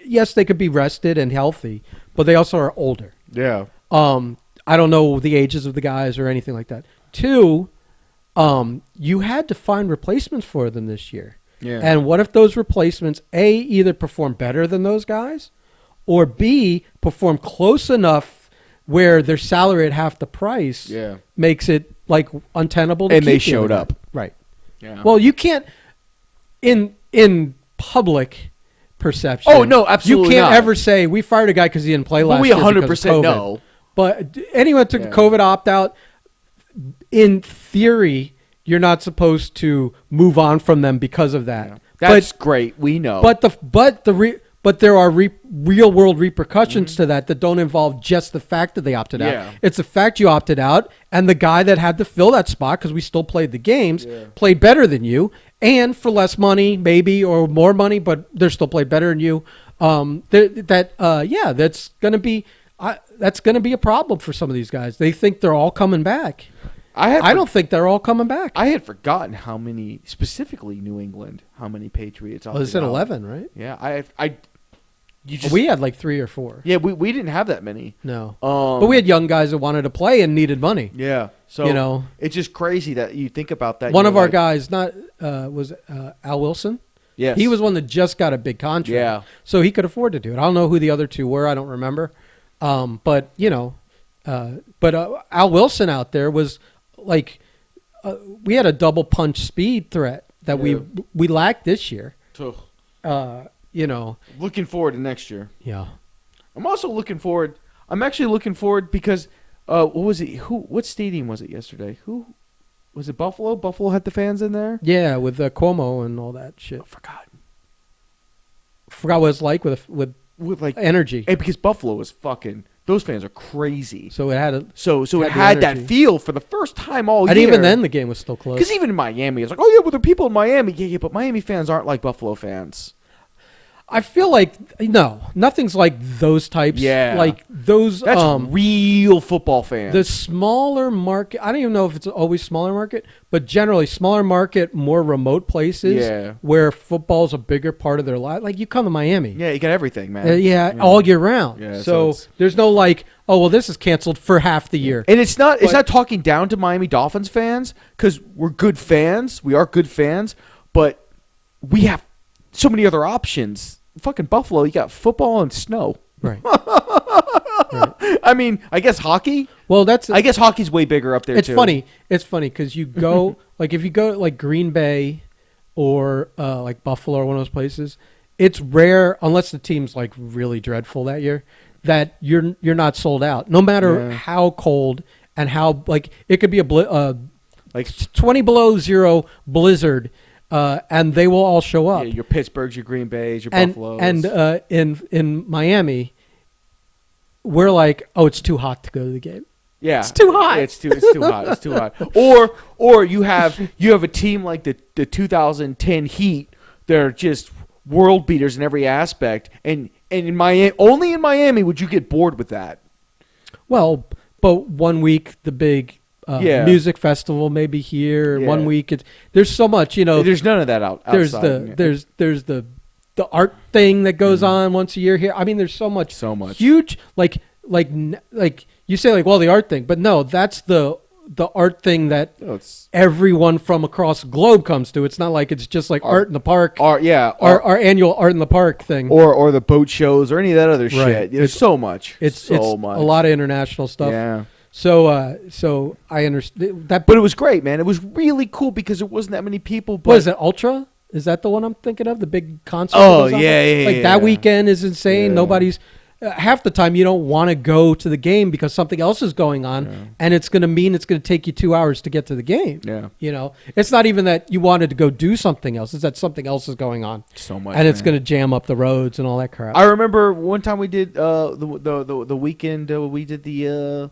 yes, they could be rested and healthy, but they also are older. Yeah. I don't know the ages of the guys or anything like that. 2, you had to find replacements for them this year. Yeah. And what if those replacements, A, either perform better than those guys, or B, perform close enough where their salary at half the price makes it like untenable to and keep they showed up. Right. Yeah. Well, you can't in public perception. Oh, no, absolutely You can't not. ever say we fired a guy because he didn't play last we year. 100% know. But anyone took a COVID opt-out, in theory, you're not supposed to move on from them because of that. Yeah. That's great. We know. But there are real-world repercussions to that don't involve just the fact that they opted out. It's the fact you opted out, and the guy that had to fill that spot, because we still played the games, played better than you, and for less money, maybe, or more money, but they're still played better than you. That's going to be... that's going to be a problem for some of these guys. They think they're all coming back. I don't think they're all coming back. I had forgotten how many, specifically New England, how many Patriots. They said 11, right? Yeah, We had like 3 or 4. Yeah, we didn't have that many. No, but we had young guys that wanted to play and needed money. Yeah, so it's just crazy that you think about that. One of our guys, was Al Wilson. Yes, he was one that just got a big contract. Yeah, so he could afford to do it. I don't know who the other 2 were. I don't remember. But Al Wilson out there was like, we had a double punch speed threat that we lacked this year. Looking forward to next year. Yeah, I'm also looking forward. I'm actually looking forward because what was it? What stadium was it yesterday? Who was it? Buffalo. Buffalo had the fans in there. Yeah, with Cuomo and all that shit. Forgot what it's like with like energy. Hey, because Buffalo was fucking. Those fans are crazy. So it had it had that feel for the first time all year. And even then, the game was still close. Because even in Miami, it's like, oh yeah, well, the people in Miami, but Miami fans aren't like Buffalo fans. I feel like nothing's like those types. Yeah, like those. That's real football fans. The smaller market. I don't even know if it's always smaller market, but generally smaller market, more remote places. Yeah. Where football's a bigger part of their life. Like you come to Miami. Yeah, you got everything, man. All year round. Yeah, so there's no like, oh well, this is canceled for half the year. And it's not talking down to Miami Dolphins fans because we're good fans. We are good fans, but we have so many other options. Fucking Buffalo, you got football and snow. Right. Right. I mean, I guess hockey. Well, I guess hockey's way bigger up there. It's funny. It's funny because you go like if you go like Green Bay or like Buffalo or one of those places, it's rare unless the team's like really dreadful that year that you're not sold out, no matter how cold and how like it could be Like 20 below zero blizzard, and they will all show up. yeah, your Pittsburghs, your Green Bays, your and Buffaloes. and in Miami, we're like, oh, it's too hot to go to the game. yeah, it's too hot. It's too hot. It's too hot. Or you have a team like the 2010 Heat. They're just world beaters in every aspect. And in Miami, only in Miami would you get bored with that. Well, but 1 week the big music festival maybe here. Yeah. 1 week there's so much, There's none of that outside. There's the art thing that goes on once a year here. I mean, there's so much huge like you say like, well, the art thing, but no, that's the art thing that everyone from across the globe comes to. It's not like it's just like art in the park. Our annual art in the park thing, or the boat shows or any of that other shit. There's so much. It's much. A lot of international stuff. Yeah. So I understand that, but it was great, man. It was really cool because there wasn't that many people. But what is it, Ultra? Is that the one I'm thinking of? The big concert? Oh, yeah. Like that weekend is insane. Yeah. Nobody's half the time you don't want to go to the game because something else is going on, and it's going to take you 2 hours to get to the game. Yeah. It's not even that you wanted to go do something else. It's that something else is going on. So much, and it's going to jam up the roads and all that crap. I remember one time we did the weekend. We did the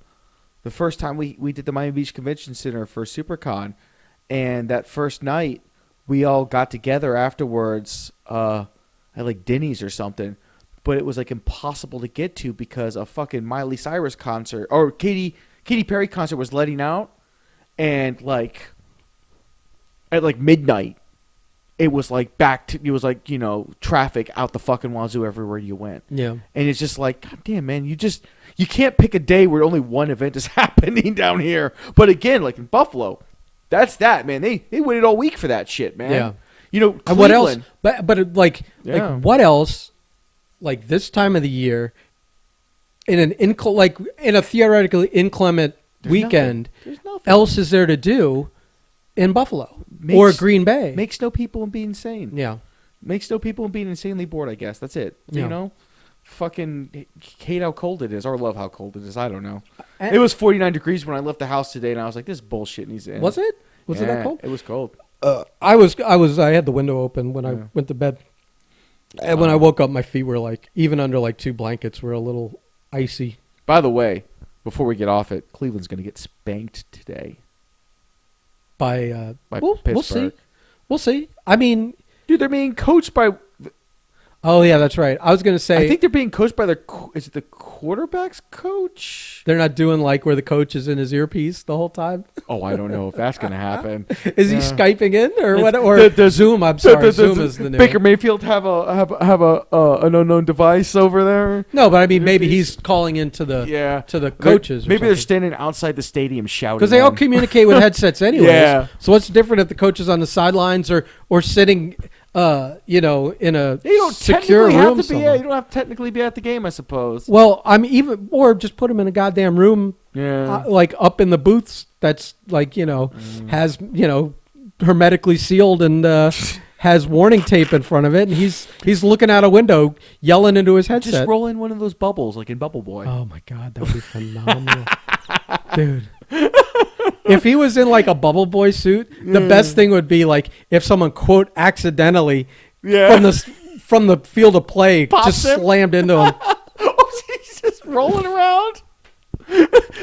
first time we did the Miami Beach Convention Center for SuperCon, and that first night we all got together afterwards at like Denny's or something. But it was like impossible to get to because a fucking Miley Cyrus concert or Katy Perry concert was letting out, and like at like midnight, it was like traffic out the fucking wazoo everywhere you went. Yeah, and it's just like, God damn, man, you can't pick a day where only one event is happening down here. But again, like in Buffalo, that's that, man. They waited all week for that shit, man. Yeah, Cleveland, and what else? But like what else? Like this time of the year, in a theoretically inclement weekend, nothing else is there to do in Buffalo or Green Bay? Makes no people and be insane. Yeah, makes no people and being insanely bored. I guess that's it. Yeah. Fucking hate how cold it is, or love how cold it is. I don't know. It was 49 degrees when I left the house today, and I was like, "This bullshit needs to end." Was it? Was it that cold? It was cold. I had the window open when I went to bed. And when I woke up, my feet were like, even under like two blankets, were a little icy. By the way, before we get off it, Cleveland's going to get spanked today. By Pittsburgh. We'll see. I mean, dude, they're being coached by. Oh yeah, that's right. I was going to say. I think they're being coached by is it the quarterback's coach? They're not doing like where the coach is in his earpiece the whole time. Oh, I don't know if that's going to happen. Is he Skyping in or what? Or the Zoom? I'm sorry, Zoom is the new. Baker Mayfield have an unknown device over there. No, but I mean maybe he's calling into the to the coaches. Maybe they're standing outside the stadium shouting because they all communicate with headsets anyways. Yeah. So what's different if the coach is on the sidelines or sitting? In a secure room. You don't have to technically be at the game, I suppose. Well, or just put him in a goddamn room, like up in the booths. That's like has hermetically sealed and has warning tape in front of it, and he's looking out a window, yelling into his headset. Just roll in one of those bubbles, like in Bubble Boy. Oh my god, that would be phenomenal, dude. If he was in like a Bubble Boy suit, the best thing would be like if someone quote accidentally from the field of play just slammed into him. Oh, he's just rolling around.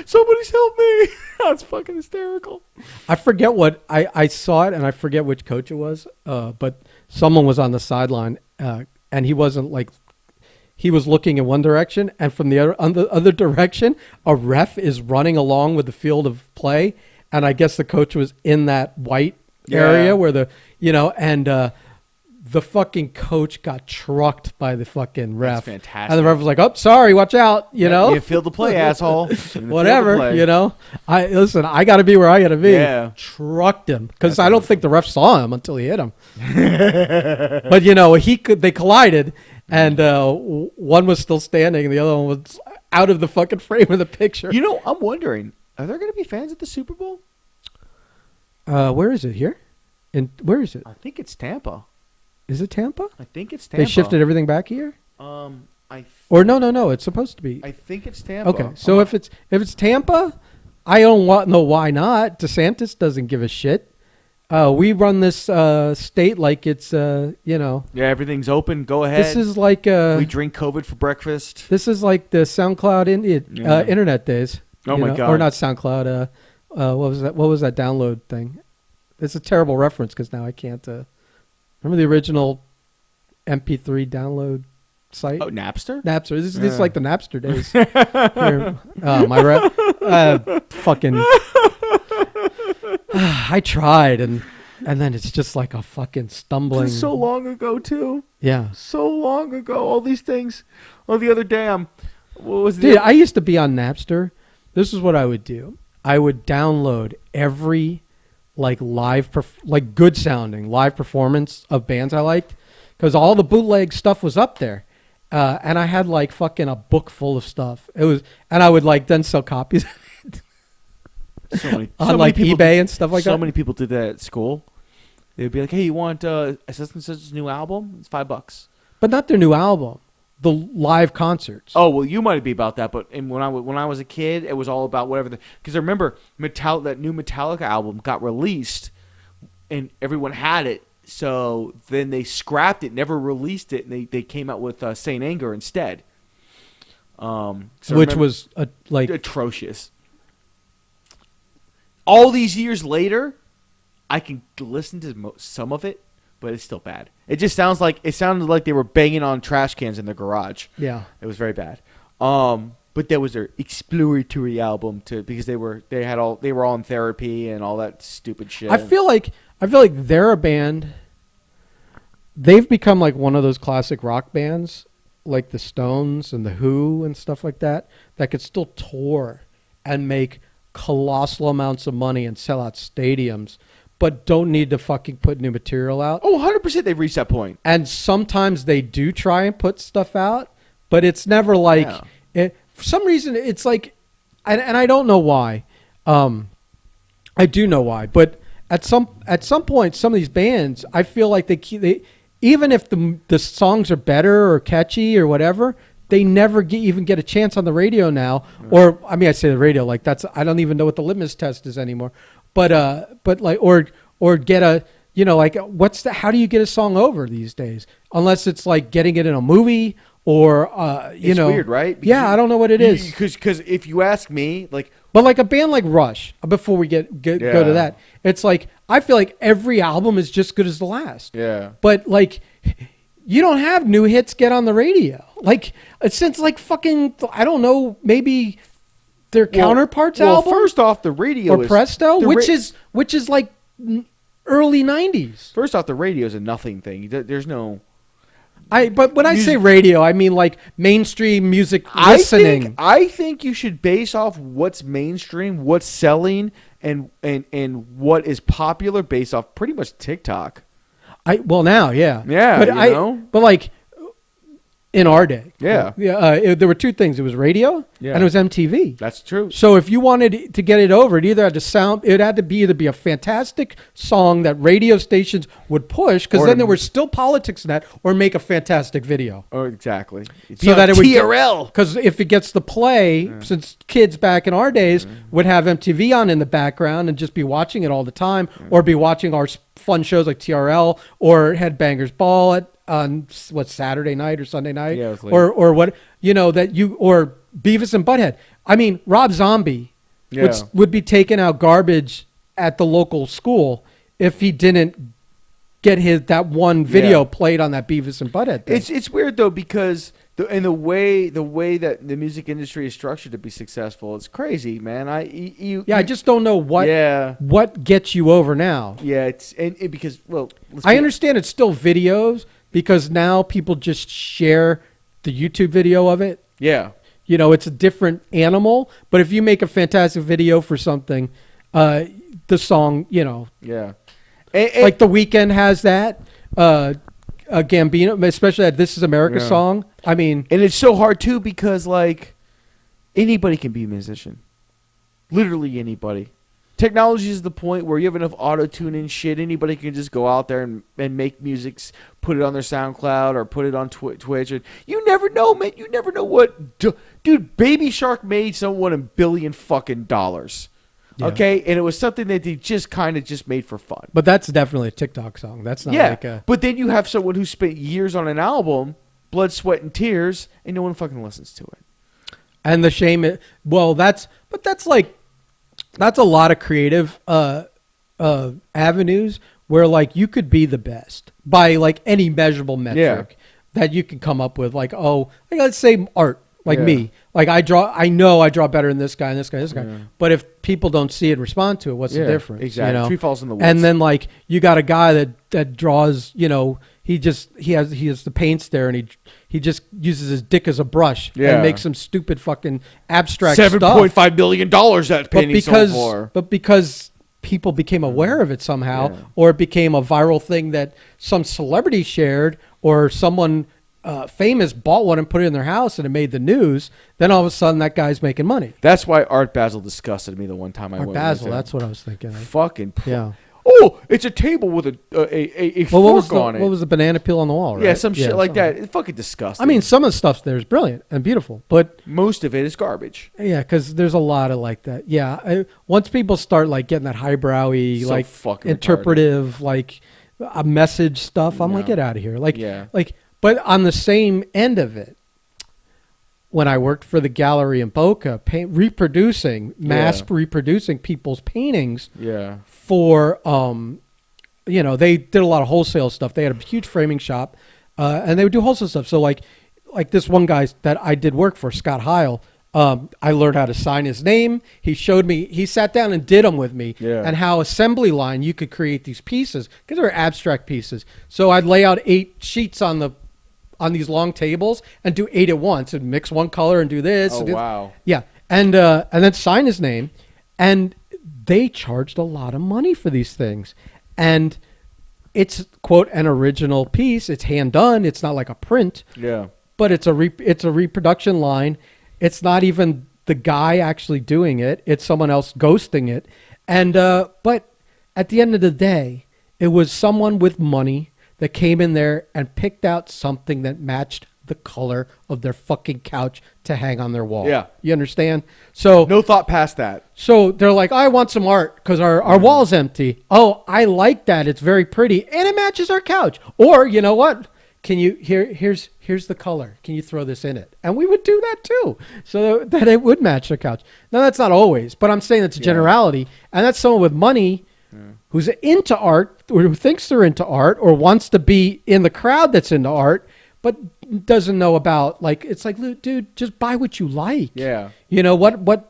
Somebody's help me. That's fucking hysterical. I forget what I saw it, and I forget which coach it was. But someone was on the sideline, and he wasn't like. He was looking in one direction, and from the other direction, a ref is running along with the field of play, and I guess the coach was in that white area where and the fucking coach got trucked by the fucking ref. That's fantastic. And the ref was like, "Oh, sorry, watch out," You field the play, asshole. Whatever, I got to be where I got to be. Yeah. Trucked him because I don't think the ref saw him until he hit him. But they collided. And one was still standing, and the other one was out of the fucking frame of the picture. I'm wondering, are there going to be fans at the Super Bowl? Where is it? Here? Where is it? I think it's Tampa. Is it Tampa? I think it's Tampa. They shifted everything back here? No. It's supposed to be. I think it's Tampa. Okay, so if it's Tampa, I don't know why not. DeSantis doesn't give a shit. We run this state like it's Yeah, everything's open. Go ahead. This is like we drink COVID for breakfast. This is like the SoundCloud internet days. Oh my God! Or not SoundCloud. What was that? What was that download thing? It's a terrible reference because now I can't. Remember the original MP3 download site? Oh, Napster. Napster. This is like the Napster days. Here, fucking. I tried and then it's just like a fucking stumbling. This is so long ago too. Yeah. So long ago. All these things. Oh, the other day what was Dude, I used to be on Napster. This is what I would do. I would download every like like good sounding live performance of bands I liked because all the bootleg stuff was up there. And I had like fucking a book full of stuff. And I would like then sell copies on like eBay and stuff like that. So many people did that at school. They'd be like, "Hey, you want such and such's new album? It's $5." But not their new album, the live concerts. Oh well, you might be about that. But when I was a kid, it was all about whatever. Because I remember that new Metallica album got released, and everyone had it. So then they scrapped it, never released it, and they came out with Saint Anger instead. Which was like atrocious. All these years later, I can listen to some of it, but it's still bad. It sounded like they were banging on trash cans in their garage. Yeah, it was very bad. But that was their exploratory album because they were all in therapy and all that stupid shit. I feel like they're a band. They've become like one of those classic rock bands, like the Stones and the Who and stuff like that could still tour and make colossal amounts of money and sell out stadiums, but don't need to fucking put new material out. Oh, 100% they've reached that point. And sometimes they do try and put stuff out, but it's never like for some reason it's like, and I don't know why. I do know why, but at some point, some of these bands, I feel like they even if the songs are better or catchy or whatever, they never even get a chance on the radio now. Or I mean, I say the radio like I don't even know what the litmus test is anymore. But like or get a like how do you get a song over these days? Unless it's like getting it in a movie or it's weird, right? Because I don't know what it is. Because if you ask me, like. But like a band like Rush, before we go to that, it's like I feel like every album is just good as the last. Yeah. But like, you don't have new hits get on the radio. Like since like fucking I don't know, maybe their counterparts album. Well, first off, the radio or Presto, which is like early '90s. First off, the radio is a nothing thing. There's no. But when I say radio, I mean like mainstream music listening. I think you should base off what's mainstream, what's selling, and what is popular based off pretty much TikTok. Now, yeah. Yeah, but like in our day. Yeah. There were two things. It was radio and it was MTV. That's true. So if you wanted to get it over, it either had to either be a fantastic song that radio stations would push, because then there were still politics in that, or make a fantastic video. Oh, exactly. So that it would TRL. Because if it gets the play, since kids back in our days would have MTV on in the background and just be watching it all the time, or be watching our fun shows like TRL or Headbangers Ball on Saturday night or Sunday night, or what or Beavis and Butthead. I mean, Rob Zombie would be taking out garbage at the local school if he didn't get that one video played on that Beavis and Butthead thing. It's weird though, because the way that the music industry is structured to be successful, it's crazy, man. I just don't know what gets you over now. Yeah, because I understand it's still videos, because now people just share the YouTube video of it. Yeah. It's a different animal, but if you make a fantastic video for something, the song, Yeah. Like The Weeknd has that. Gambino, especially that This Is America song. I mean, and it's so hard too, because like anybody can be a musician, literally anybody. Technology is the point where you have enough auto-tune and shit. Anybody can just go out there and make music, put it on their SoundCloud or put it on Twitch. And you never know, man. You never know what... Dude, Baby Shark made someone $1 billion fucking dollars. Yeah. Okay? And it was something that they just kind of just made for fun. But that's definitely a TikTok song. That's not like a... But then you have someone who spent years on an album, blood, sweat, and tears, and no one fucking listens to it. And the shame... that's a lot of creative avenues where, like, you could be the best by, like, any measurable metric that you can come up with. Like, let's say art. Like me, like I know I draw better than this guy and this guy and this guy. But if people don't see it and respond to it, what's the difference? Exactly. You know? Tree falls in the woods. And then like you got a guy that draws, you know, he has the paints there and he just uses his dick as a brush and makes some stupid fucking abstract stuff. $7.5 million that painting sold for. But because people became aware of it somehow, or it became a viral thing that some celebrity shared, or someone famous bought one and put it in their house and it made the news, then all of a sudden that guy's making money. That's why Art Basel disgusted me the one time I went. Art Basel, that's what I was thinking. Fucking yeah. Oh, it's a table with a fork on it. What was the banana peel on the wall, right? Yeah, some shit like that. It's fucking disgusting. I mean, some of the stuff there is brilliant and beautiful, but most of it is garbage. Yeah, because there's a lot of like that. Yeah, once people start like getting that highbrowy, so like interpretive, like a message stuff, I'm like, get out of here. But on the same end of it, when I worked for the gallery in Boca, reproducing people's paintings for, they did a lot of wholesale stuff. They had a huge framing shop, and they would do wholesale stuff. So like this one guy that I did work for, Scott Heil, I learned how to sign his name. He showed me, he sat down and did them with me, and how assembly line you could create these pieces, because they were abstract pieces. So I'd lay out 8 sheets on these long tables and do 8 at once and mix one color and do this. Oh, wow. Yeah. And then sign his name. And they charged a lot of money for these things. And it's, quote, an original piece. It's hand done. It's not like a print. Yeah. But it's a reproduction line. It's not even the guy actually doing it. It's someone else ghosting it. And but at the end of the day, it was someone with money that came in there and picked out something that matched the color of their fucking couch to hang on their wall. Yeah. You understand? So no thought past that. So they're like, I want some art because our wall's empty. Oh, I like that. It's very pretty. And it matches our couch. Or, you know what? Can you, here's the color. Can you throw this in it? And we would do that too. So that it would match the couch. Now, that's not always, but I'm saying it's a generality. And that's someone with money who's into art, or who thinks they're into art, or wants to be in the crowd that's into art, but doesn't know about, like, it's like, dude, just buy what you like. Yeah. You know, and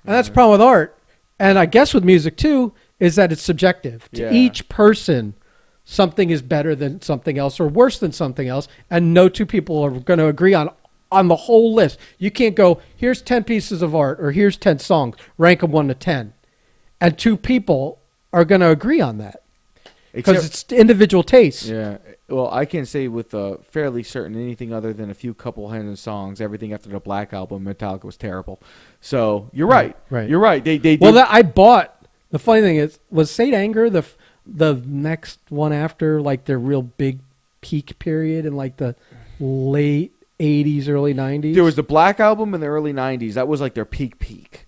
that's the problem with art. And I guess with music too, is that it's subjective. To each person, something is better than something else or worse than something else. And no two people are going to agree on the whole list. You can't go, here's 10 pieces of art, or here's 10 songs, rank them 1 to 10. And 2 people are going to agree on that because it's individual tastes. Yeah. Well, I can say with fairly certain anything other than a few couple hundred songs, everything after the Black Album, Metallica was terrible. So you're right. Right. You're right. I bought. The funny thing was Saint Anger the next one after, like, their real big peak period in like the late 80s, early 90s. There was the Black Album in the early 90s. That was like their peak.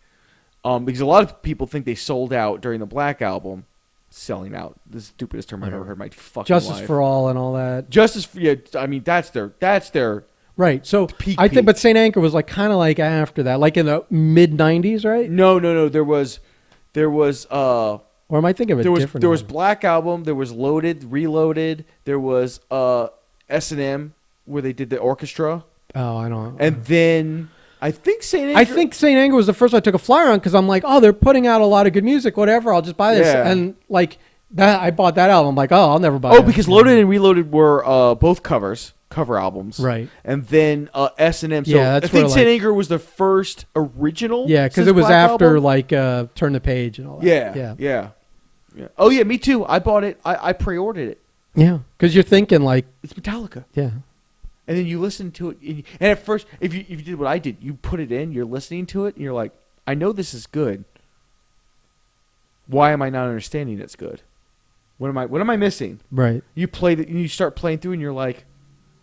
Because a lot of people think they sold out during the Black Album. Selling out, the stupidest term I've ever heard in my fucking Justice life. for all and all that. I mean, that's their right. So peak. But Saint Anger was like kind of like after that, like in the mid 90s, right? No. There was. Or am I thinking of a different? There was Black Album. There was Loaded, Reloaded. There was S&M where they did the orchestra. Oh, I don't. And then I think Saint Anger was the first I took a flyer on because I'm like, oh, they're putting out a lot of good music. Whatever, I'll just buy this. Yeah. And like that, I bought that album. I'm like, oh, I'll never buy. Because Loaded and Reloaded were both cover albums, right? And then S&M. So that's I think Saint Anger was the first original. Yeah, because it was Black after album. like Turn the Page and all that. Yeah. Oh yeah, me too. I bought it. I pre-ordered it. Yeah, because you're thinking like it's Metallica. Yeah. And then you listen to it, and at first, if you did what I did, you put it in, you're listening to it, and you're like, I know this is good. why am I not understanding it's good? What am I missing? Right. You start playing through and you're like,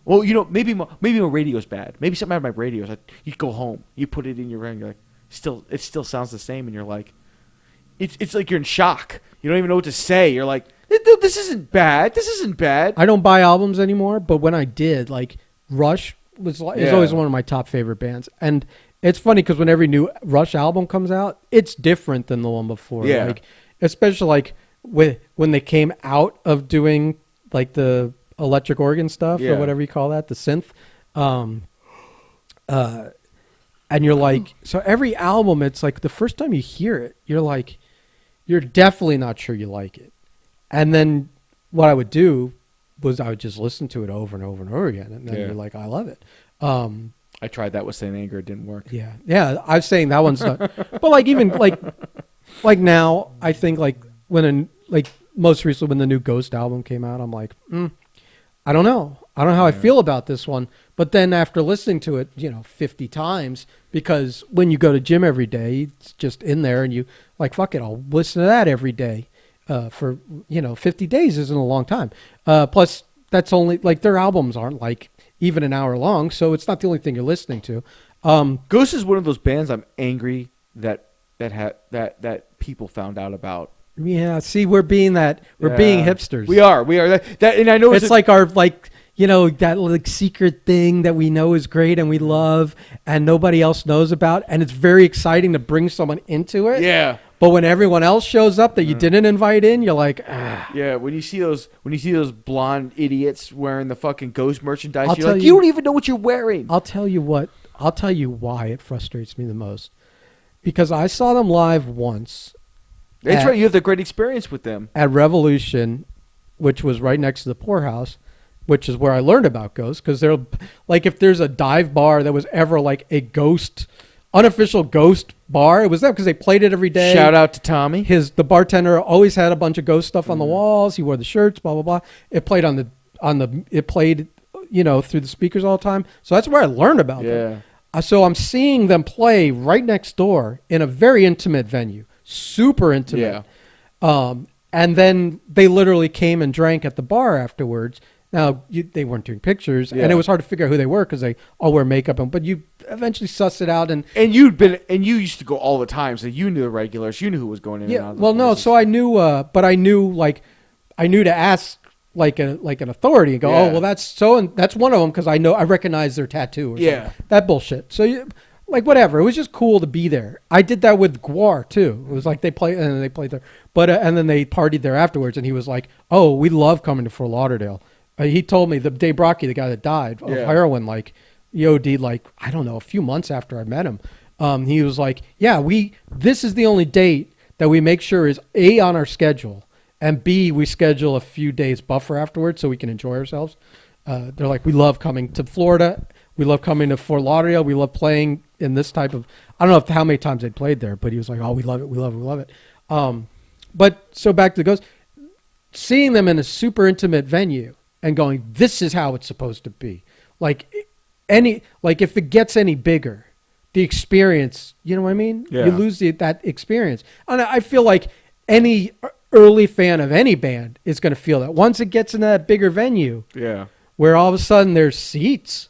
well, maybe my radio's bad. Maybe something out of my radio. You go home, you put it in your radio, you're like, it still sounds the same, and you're like, it's like you're in shock. You don't even know what to say. You're like, this isn't bad. This isn't bad. I don't buy albums anymore, but when I did, like Rush is always one of my top favorite bands, and it's funny because when every new Rush album comes out, it's different than the one before. Yeah. Like, especially like when they came out of doing like the electric organ stuff or whatever you call that, the synth. And you're like, so every album, it's like the first time you hear it, you're like, you're definitely not sure you like it. And then what I would do was I would just listen to it over and over and over again. And then you're like, I love it. I tried that with Saint Anger. It didn't work. Yeah. Yeah. I was saying that one's not, but like even like now, I think like most recently when the new Ghost album came out, I'm like, I don't know how I feel about this one. But then after listening to it, 50 times, because when you go to gym every day, it's just in there and you like, fuck it, I'll listen to that every day. For 50 days isn't a long time. Plus that's only like their albums aren't like even an hour long. So it's not the only thing you're listening to. Ghost is one of those bands I'm angry that people found out about. Yeah. See, we're being hipsters. We are that, and I know it's like our that like secret thing that we know is great and we love and nobody else knows about, and it's very exciting to bring someone into it. Yeah. But when everyone else shows up that you didn't invite in, you're like, ah. Yeah. When you see those blonde idiots wearing the fucking Ghost merchandise, you're like, you don't even know what you're wearing. I'll tell you why it frustrates me the most, because I saw them live once. That's right. You have the great experience with them at Revolution, which was right next to the Poorhouse, which is where I learned about Ghost. Because they're like, if there's a dive bar that was ever like a Ghost, unofficial Ghost bar, it was them because they played it every day. Shout out to Tommy. The bartender always had a bunch of Ghost stuff on the walls. He wore the shirts, blah blah blah. It played it played through the speakers all the time. So that's where I learned about them. So I'm seeing them play right next door in a very intimate venue. Super intimate. Yeah. And then they literally came and drank at the bar afterwards. Now, they weren't doing pictures, and it was hard to figure out who they were because they all wear makeup. But you eventually suss it out. And you used to go all the time, so you knew the regulars. You knew who was going in and out of the well, places. no, so I knew, but I knew to ask like an authority and go, oh, well, that's so, and that's one of them because I recognize their tattoo or something. That bullshit. So whatever. It was just cool to be there. I did that with Guar too. It was like they played there, but and then they partied there afterwards. And he was like, "Oh, we love coming to Fort Lauderdale." He told me Dave Brocky, the guy that died of heroin, like he OD'd I don't know, a few months after I met him. He was like, "Yeah, this is the only date that we make sure is A, on our schedule, and B, we schedule a few days buffer afterwards so we can enjoy ourselves." They're like, "We love coming to Florida. We love coming to Fort Lauderdale. We love playing in this type of," I don't know how many times they'd played there, but he was like, "Oh, we love it. We love it. We love it." But so back to the Ghost, seeing them in a super intimate venue and going, this is how it's supposed to be. Like if it gets any bigger, the experience, you know what I mean? Yeah. You lose that experience. And I feel like any early fan of any band is going to feel that once it gets into that bigger venue, where all of a sudden there's seats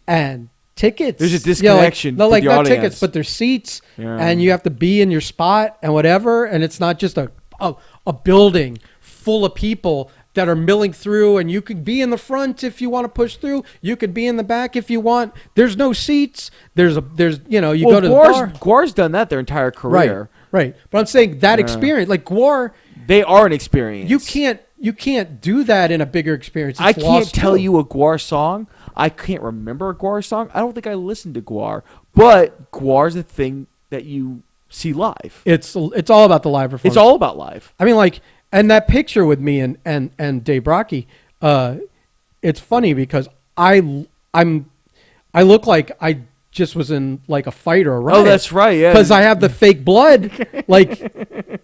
and tickets. There's a disconnection. Not with the not audience. tickets, but there's seats, and you have to be in your spot and whatever. And it's not just a building full of people that are milling through, and you could be in the front if you want to push through. You could be in the back if you want. There's no seats. You go to the bar. Guar's done that their entire career. Right. But I'm saying that experience, like Guar, they are an experience. You can't do that in a bigger experience. I can't tell you a Guar song. I can't remember a Guar song. I don't think I listened to Guar, but Guar's a thing that you see live. It's all about the live performance. It's all about live. I mean, and that picture with me and Dave Brocky, it's funny because I look like I just was in like a fight or a riot. Oh, that's right, yeah. Because I have the fake blood, like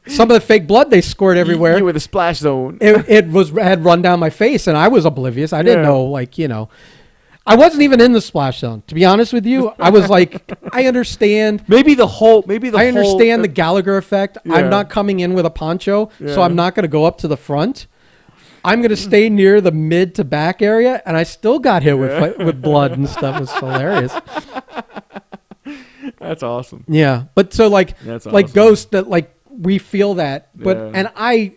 some of the fake blood they squirt everywhere. You were the splash zone. It had run down my face, and I was oblivious. I didn't know, I wasn't even in the splash zone, to be honest with you. I was like, I understand. I understand the Gallagher effect. Yeah. I'm not coming in with a poncho, Yeah. so I'm not going to go up to the front. I'm going to stay near the mid to back area, and I still got hit with blood and stuff. It was hilarious. That's awesome. Yeah, but so like That's Ghost, that like we feel that, but Yeah. and I,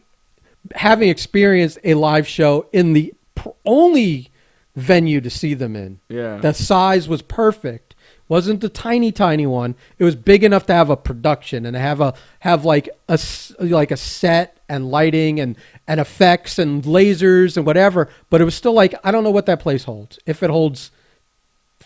having experienced a live show in the only venue to see them in, Yeah. the size was perfect. Wasn't the tiny one. It was big enough to have a production and have like a set and lighting and effects and lasers and whatever. But it was still like, I don't know what that place holds. If it holds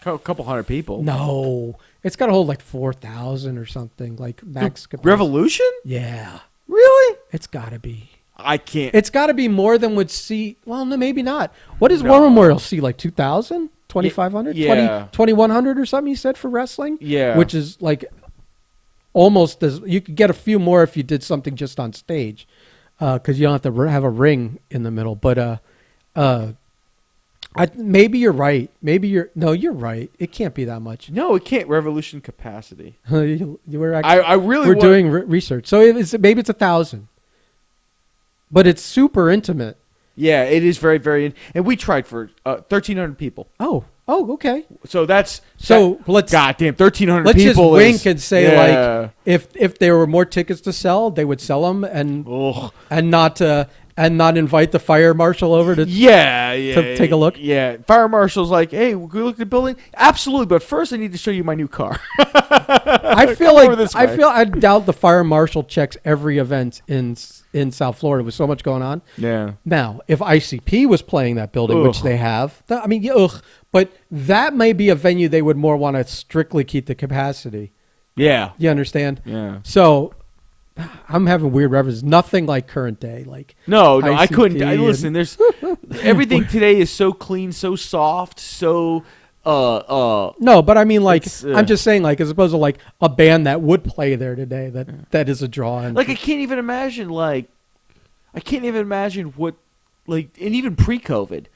A couple hundred people. no, it's got to hold like 4,000 or something, like max capacity. Revolution? Yeah, Really? it's got to be. I can't. It's got to be more than would see. Well, no, maybe not. What does No. War Memorial see? Like 2,000, 2,500, Yeah. 2,100 or something? You said for wrestling. Yeah. which is like almost as you could get a few more if you did something just on stage, because you don't have to have a ring in the middle. But maybe you're right. You're right. It can't be that much. No, it can't. Revolution capacity. We're I really we're want- doing research, so maybe it's 1,000, but it's super intimate. Yeah, it is very, very. And we tried for 1,300 people. Oh, okay. So that's Let's goddamn 1,300 let's people. just wink is, and say yeah. like if there were more tickets to sell, they would sell them Ugh. and not invite the fire marshal over to. Yeah, to take a look? Yeah, fire marshal's like, hey, we look at the building. Absolutely, but first I need to show you my new car. I feel Come over like this way. I doubt the fire marshal checks every event in South Florida with so much going on. Yeah. Now, if ICP was playing that building, which Ugh. they have, but that may be a venue they would more want to strictly keep the capacity. Yeah. You understand? Yeah. So I'm having weird references. Nothing like current day. Like No, I couldn't. ICP Listen, there's everything today is so clean, so soft, so no, but I mean, like, It's, I'm just saying, like, as opposed to like a band that would play there today, that is a draw. And like I can't even imagine what, like, and even pre-COVID,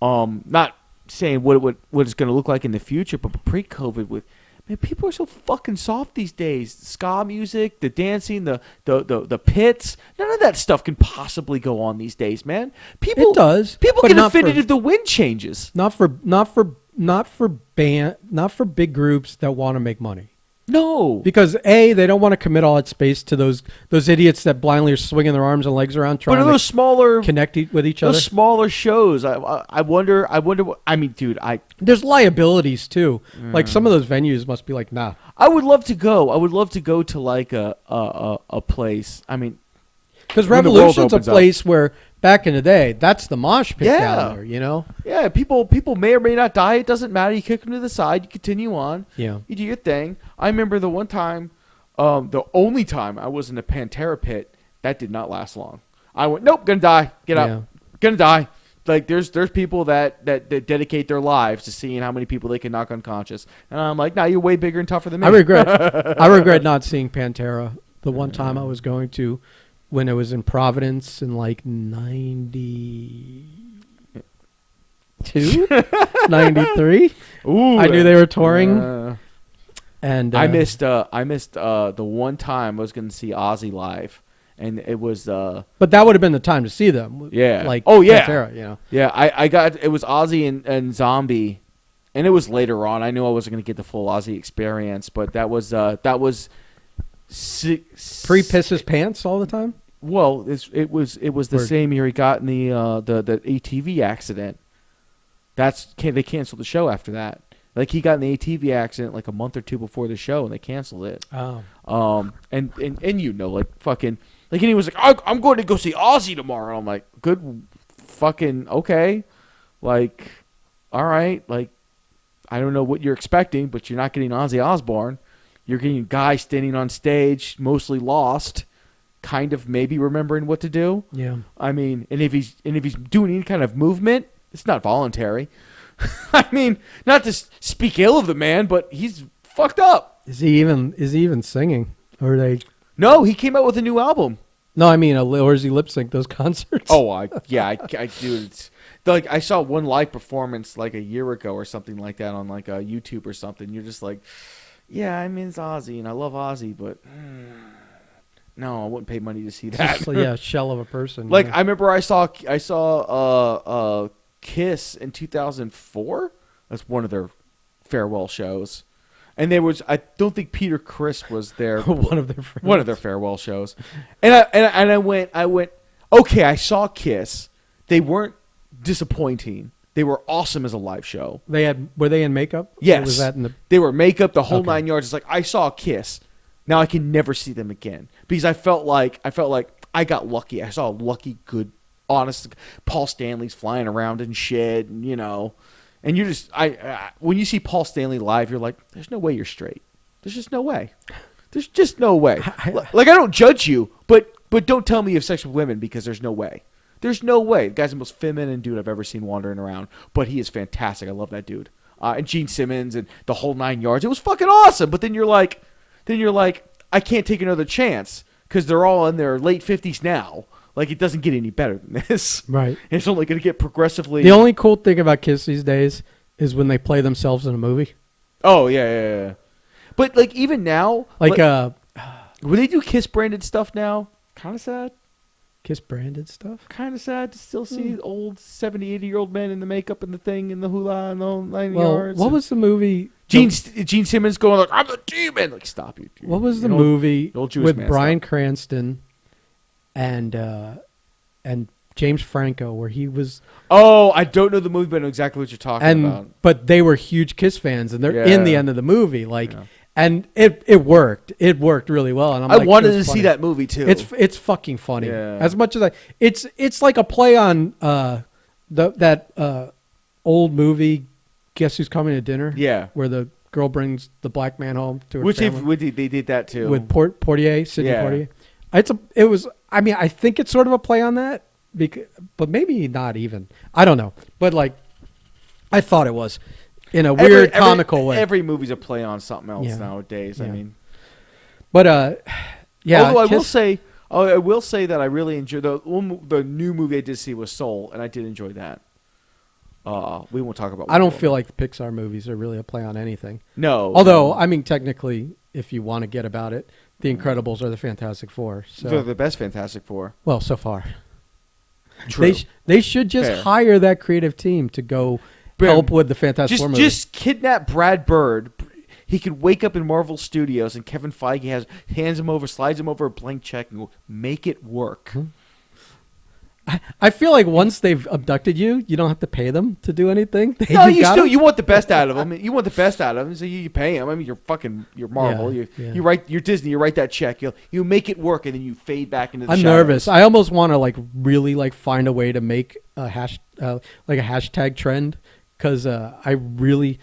not saying what it's going to look like in the future, but pre-COVID with. Man, people are so fucking soft these days. Ska music, the dancing, the pits, none of that stuff can possibly go on these days, man. People It does, People but get not offended for- if the wind changes. not for big groups that want to make money. No. Because they don't want to commit all that space to those idiots that blindly are swinging their arms and legs around But trying are those to smaller connect with each other. those smaller shows, I wonder what, I mean, dude, There's liabilities too. Like some of those venues must be like, nah. I would love to go. I would love to go to like a place. I mean, Because when the world Revolution's a opens up. place where back in the day, that's the mosh pit Yeah. down there, you know? yeah, people may or may not die. It doesn't matter. You kick them to the side. You continue on. Yeah. You do your thing. I remember the one time, the only time I was in a Pantera pit, that did not last long. I went, nope, gonna die. Get out. Yeah. Gonna die. Like there's people that dedicate their lives to seeing how many people they can knock unconscious. And I'm like, nah, you're way bigger and tougher than me. I regret not seeing Pantera the one time I was going to when it was in Providence in like 92, 93. Ooh, I knew they were touring. And I missed the one time I was going to see Ozzy live, and it was but that would have been the time to see them. Yeah. Like Oh, yeah. Pantera, you know. yeah, I got it was Ozzy and Zombie, and it was later on. I knew I wasn't going to get the full Ozzy experience, but that was Pre-piss his pants all the time. Well, it was the Word. same year he got in the ATV accident. They canceled the show after that. Like he got in the ATV accident like a month or two before the show, and they canceled it. Oh. And you know, like fucking, like, and he was like, I'm going to go see Ozzy tomorrow. And I'm like, good, fucking okay, like, all right, like, I don't know what you're expecting, but you're not getting Ozzy Osbourne. You're getting a guy standing on stage, mostly lost, kind of maybe remembering what to do. Yeah. I mean, and if he's doing any kind of movement, it's not voluntary. I mean, not to speak ill of the man, but he's fucked up. Is he even singing? Or are they? No, he came out with a new album. No, I mean, or does he lip sync those concerts? Oh, I do. It's like I saw one live performance like a year ago or something like that on like YouTube or something. You're just like, yeah, I mean it's Ozzy and I love Ozzy, but no, I wouldn't pay money to see that. Just, yeah, shell of a person. Like yeah. I remember I saw Kiss in 2004. That's one of their farewell shows. And I don't think Peter Criss was there. one of their friends. One of their farewell shows. And I went, okay, I saw Kiss. They weren't disappointing. They were awesome as a live show. Were they in makeup? Yes. Or was that in the? They were makeup, the whole Okay. 9 yards. It's like I saw Kiss. Now I can never see them again. Because I felt like I got lucky. I saw a lucky, good, honest Paul Stanley's flying around and shit, and and you're just when you see Paul Stanley live, you're like, there's no way you're straight. There's just no way. There's just no way. Like I don't judge you, but don't tell me you have sex with women because there's no way. There's no way. The guy's the most feminine dude I've ever seen wandering around, but he is fantastic. I love that dude. And Gene Simmons and the whole 9 yards. It was fucking awesome. But then you're like, I can't take another chance because they're all in their late 50s now. Like, it doesn't get any better than this. Right. It's only going to get progressively... The only cool thing about Kiss these days is when they play themselves in a movie. Oh, yeah. But, like, even now... Like, when they do Kiss-branded stuff now, kind of sad. Kiss-branded stuff? Kind of sad to still see old 70, 80-year-old men in the makeup and the thing and the hula and the whole 9 yards. What was the movie... Gene Simmons going like, I'm the demon! Like, stop you, dude. What was the movie with Bryan stuff. Cranston and James Franco where he was... Oh, I don't know the movie, but I know exactly what you're talking about. But they were huge Kiss fans, and they're in the end of the movie. And it worked. It worked really well. And I wanted to see that movie, too. It's fucking funny. Yeah. As much as it's like a play on that old movie, Guess Who's Coming to Dinner? Yeah. Where the girl brings the black man home to her Which family. they did that, too. With Sidney Poitier. I think it's sort of a play on that, but maybe not even. I don't know. But, I thought it was in a weird, comical way. Every movie's a play on something else nowadays. Yeah. I mean. But, Although I will say that I really enjoyed the new movie I did see was Soul, and I did enjoy that. We won't talk about. I don't feel like the Pixar movies are really a play on anything. No. Although, I mean, technically, if you want to get about it, The Incredibles are the Fantastic Four. So. They're the best Fantastic Four. Well, so far. True. They should just hire that creative team to go help with the Fantastic Four movie. Just kidnap Brad Bird. He could wake up in Marvel Studios and Kevin Feige slides him over a blank check and go, make it work. I feel like once they've abducted you, you don't have to pay them to do anything. You want the best out of them. You want the best out of them, so you pay them. I mean, you're Marvel. You're Disney. You write that check. You make it work, and then you fade back into the shadows. Nervous. I almost want to really find a way to make a hashtag trend because I really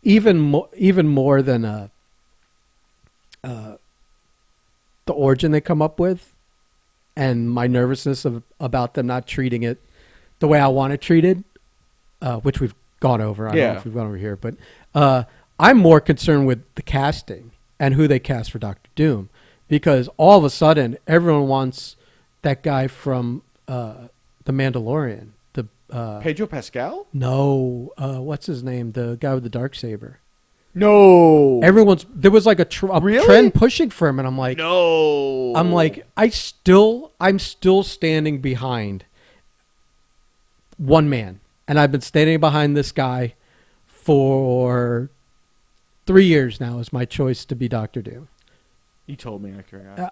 even more than the origin they come up with. And my nervousness about them not treating it the way I want it treated, which we've gone over. I don't know if we've gone over here. But I'm more concerned with the casting and who they cast for Doctor Doom. Because all of a sudden, everyone wants that guy from The Mandalorian. Pedro Pascal? No. What's his name? The guy with the Darksaber. No. There was like a trend pushing for him, and I'm like, no. I'm like, I'm still standing behind one man, and I've been standing behind this guy for 3 years now. Is my choice to be Doctor Doom. You told me, I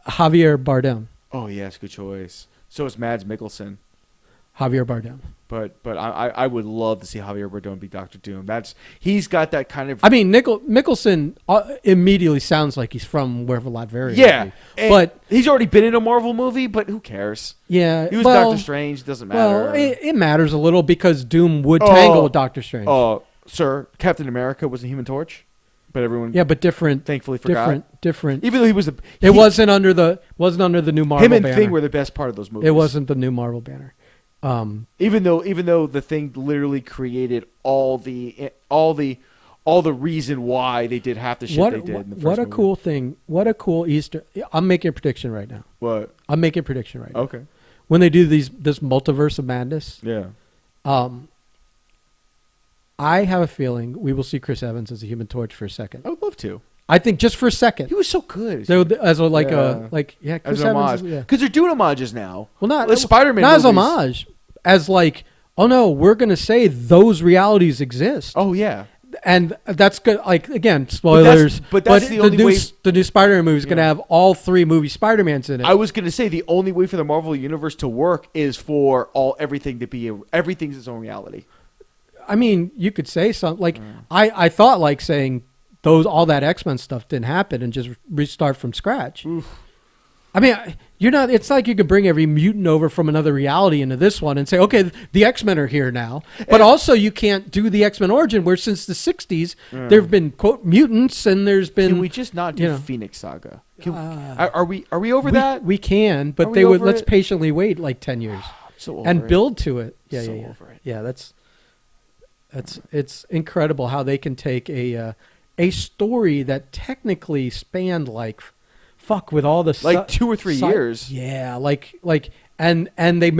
Javier Bardem. Oh yes, good choice. So is Mads Mikkelsen. Javier Bardem. But I would love to see Javier Bardem be Doctor Doom. He's got that kind of. I mean, Mikkelsen immediately sounds like he's from wherever Latveria. Yeah, but he's already been in a Marvel movie. But who cares? Yeah, he was Doctor Strange. It doesn't matter. Well, it matters a little because Doom would tangle with Doctor Strange. Oh, sir, Captain America was a Human Torch, but everyone. Yeah, but different. Thankfully, forgot. Different. Even though he was it wasn't under the new Marvel. Him and banner. Thing were the best part of those movies. It wasn't the new Marvel banner. Even though the Thing literally created all the all the reason why they did half the shit they did in the first what a movie. cool thing. What a cool Easter. I'm making a prediction right now. What? I'm making a prediction right now. Okay. When they do this multiverse of madness, Yeah. I have a feeling we will see Chris Evans as a Human Torch for a second. I would love to. I think just for a second. He was so good. So as a, like Yeah. Chris As an homage. Evans. Yeah. Because they're doing homages now. Well, not The Spider-Man not as movies. homage, as like, oh no, we're gonna say those realities exist. Oh, yeah. And that's good. Like again, spoilers. But that's the only way. The new Spider-Man movie is going to Yeah. have all 3 movie Spider-Mans in it. I was going to say the only way for the Marvel Universe to work is for everything to be everything's its own reality. I mean, you could say something like I thought like saying all that X-Men stuff didn't happen and just restart from scratch. Oof. I mean, you're not. It's like you could bring every mutant over from another reality into this one and say, okay, the X-Men are here now. But also, you can't do the X-Men origin where since the '60s there have been quote mutants and there's been. Can we just not do Phoenix Saga? Are we over that? We can, Are but we they would. over Let's it? patiently wait like 10 years I'm so over and it. build to it. Yeah, So yeah, yeah. over it. Yeah, it's incredible how they can take a story that technically spanned like. Fuck with all the Like 2 or 3 years. Yeah, and they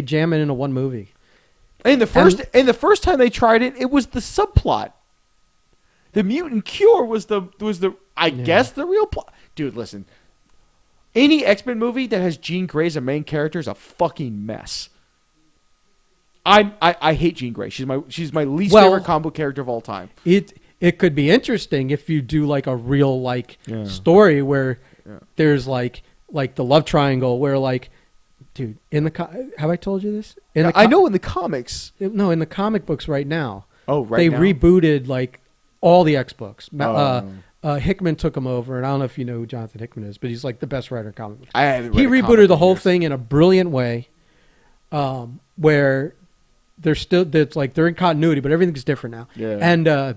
jam it into one movie. And the first time they tried it, it was the subplot. The mutant cure was the I guess the real plot. Dude, listen. Any X-Men movie that has Jean Grey as a main character is a fucking mess. I hate Jean Grey. She's my least favorite comic book character of all time. It could be interesting if you do like a real story where there's like the love triangle where like, dude, have I told you this? I know in the comics. No, in the comic books right now. Oh, right. They now? rebooted like all the X books. Oh. Hickman took them over, and I don't know if you know who Jonathan Hickman is, but he's like the best writer in comic books. I haven't read He a comic rebooted the in whole years. thing in a brilliant way, where it's like they're in continuity, but everything's different now. Yeah. And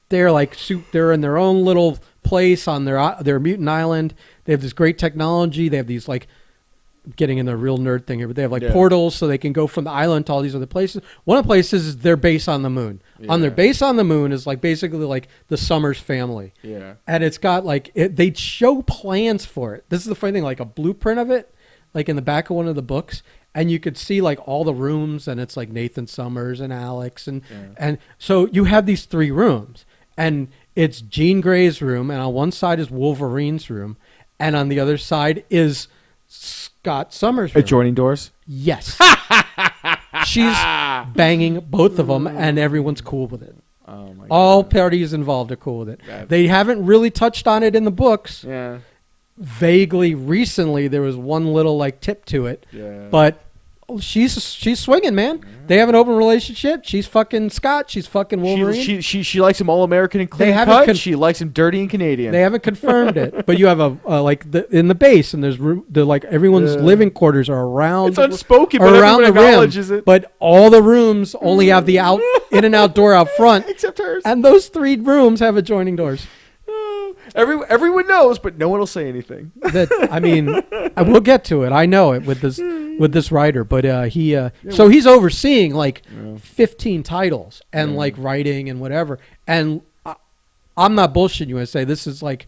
they're like they're in their own little place on their mutant island. They have this great technology. They have these like getting in the real nerd thing here, but they have like portals so they can go from the island to all these other places. One of the places is their base on the moon. Yeah. On their base on the moon is like basically like the Summers family. Yeah. And it's got like they show plans for it. This is the funny thing, like a blueprint of it, like in the back of one of the books. And you could see like all the rooms, and it's like Nathan Summers and Alex, and so you have these 3 rooms, and it's Jean Grey's room, and on one side is Wolverine's room, and on the other side is Scott Summers' room. Adjoining doors. Yes, she's banging both of them, and everyone's cool with it. Oh my All God. parties involved are cool with it. They haven't really touched on it in the books. Yeah. Vaguely recently there was one little like tip to it, but she's swinging, man. They have an open relationship. She's fucking Scott. She's fucking Wolverine. She likes him all American and clean haven't cut. She likes him dirty and Canadian. They haven't confirmed it, but you have in the base, and there's room. Like everyone's living quarters are around. It's unspoken, are but around everyone the rim, acknowledges it. but all the rooms only have the in and out door out front, Except hers. and those 3 rooms have adjoining doors. Everyone knows, but no one will say anything. That I mean, I will get to it. I know it with this writer, but so he's overseeing like 15 titles and like writing and whatever. And I'm not bullshitting you. I say this is like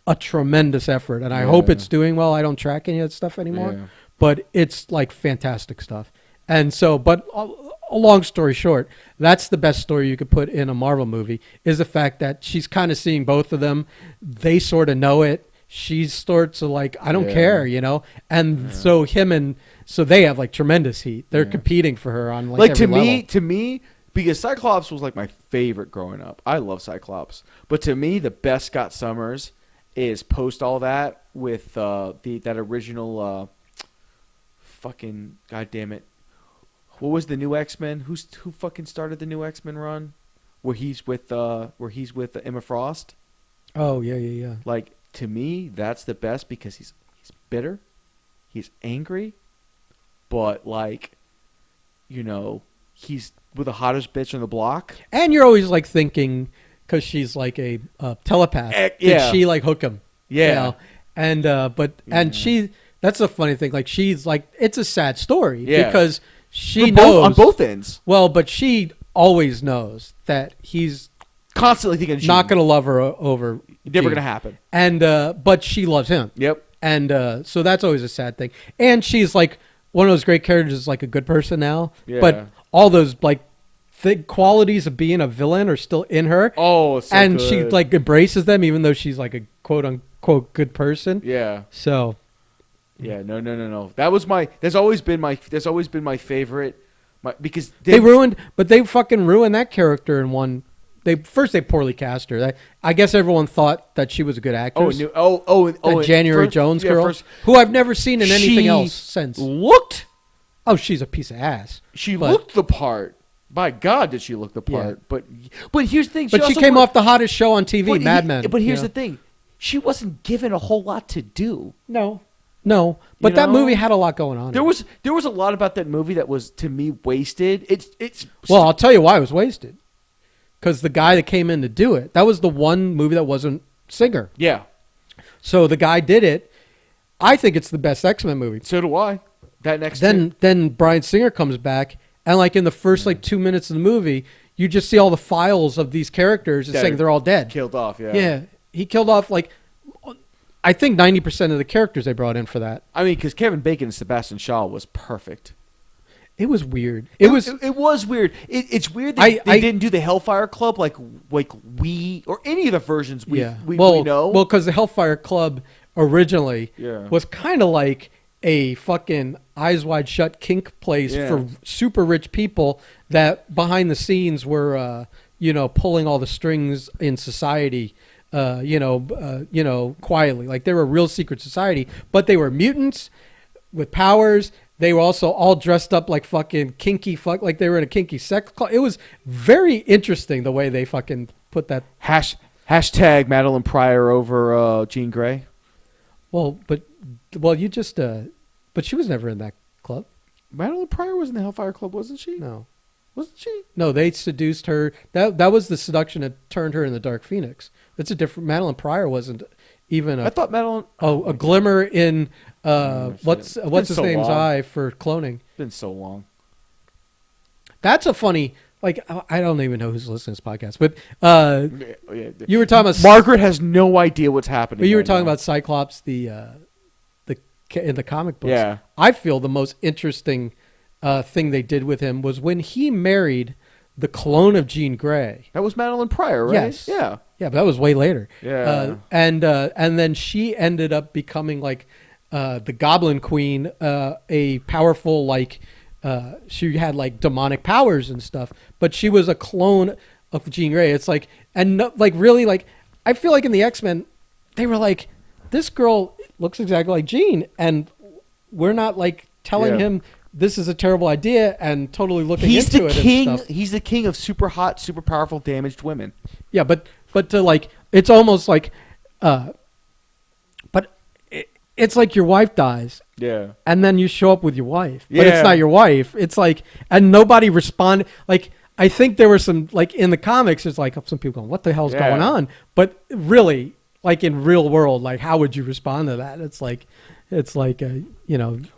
a tremendous effort, and I hope it's doing well. I don't track any of that stuff anymore, but it's like fantastic stuff. And so, but a long story short, that's the best story you could put in a Marvel movie, is the fact that she's kind of seeing both of them. They sort of know it. She's sorts of like, I don't care, you know? And so so they have like tremendous heat. They're competing for her on like every level. To me, because Cyclops was like my favorite growing up. I love Cyclops. But to me, the best Scott Summers is post all that with that original fucking goddamn it. What was the new X-Men? Who fucking started the new X-Men run? Where he's with Emma Frost? Oh, yeah. Like, to me, that's the best because he's bitter, he's angry, but like, you know, he's with the hottest bitch on the block. And you're always like thinking, because she's like a telepath, did she like hook him? Yeah. You know? And and she, that's a funny thing. Like she's like, it's a sad story because she knows on both ends. Well, but she always knows that he's constantly thinking she's not going to love her over. never Jean. going to happen. And but she loves him. Yep. And so that's always a sad thing. And she's like one of those great characters, is like a good person now. Yeah. But all those like qualities of being a villain are still in her. Oh, so and good. she like embraces them, even though she's like a quote unquote good person. Yeah. So. Yeah. No. That's always been my favorite. Because they fucking ruined that character in one. They poorly cast her. I guess everyone thought that she was a good actress. That January Jones girl, who I've never seen in anything else since. Looked. Oh, she's a piece of ass. She looked the part. By God, did she look the part? Yeah. But here's the thing. She came off the hottest show on TV, Mad Men. But here's the thing. She wasn't given a whole lot to do. No. But that movie had a lot going on. There was a lot about that movie that was, to me, wasted. Well, I'll tell you why it was wasted. Because the guy that came in to do it, that was the one movie that wasn't Singer. Yeah. So the guy did it. I think it's the best X-Men movie. So do I. Then Bryan Singer comes back, and like in the first 2 minutes of the movie, you just see all the files of these characters saying they're all dead. Killed off, yeah. Yeah. He killed off I think 90% of the characters they brought in for that. I mean, because Kevin Bacon and Sebastian Shaw was perfect. It was weird. It was weird. It's weird that they didn't do the Hellfire Club like we or any of the versions we know. Well, because the Hellfire Club originally was kind of like a fucking Eyes Wide Shut kink place for super rich people that behind the scenes were pulling all the strings in society. Quietly, like they were a real secret society, but they were mutants with powers. They were also all dressed up like fucking kinky like they were in a kinky sex club. It was very interesting the way they fucking put that. Hashtag Madeline Pryor over Jean Grey. But she was never in that club. Madeline Pryor was in the Hellfire Club, wasn't she? No. Wasn't she? No, they seduced her. That was the seduction that turned her in the Dark Phoenix. That's a different. Madeline Pryor wasn't even. I thought Madeline. A glimmer in what's his name's eye for cloning. It's been so long. That's a funny. Like I don't even know who's listening to this podcast, but you were talking about Margaret has no idea what's happening. But you were talking about Cyclops, the in the comic books. Yeah, I feel the most interesting thing they did with him was when he married the clone of Jean Grey. That was Madeline Pryor, right? Yes. Yeah. Yeah, but that was way later. Yeah. And then she ended up becoming like the Goblin Queen, a powerful she had like demonic powers and stuff, but she was a clone of Jean Grey. It's like really I feel like in the X-Men they were like, this girl looks exactly like Jean, and we're not like telling him this is a terrible idea and totally looking into it and stuff. He's the king of super hot, super powerful, damaged women. Yeah, but to it's almost like, but it's like your wife dies. Yeah. And then you show up with your wife, but it's not your wife. It's like, and nobody responded. Like, I think there were some, like in the comics, it's like some people going, what the hell's going on? But really, like in real world, like how would you respond to that? It's like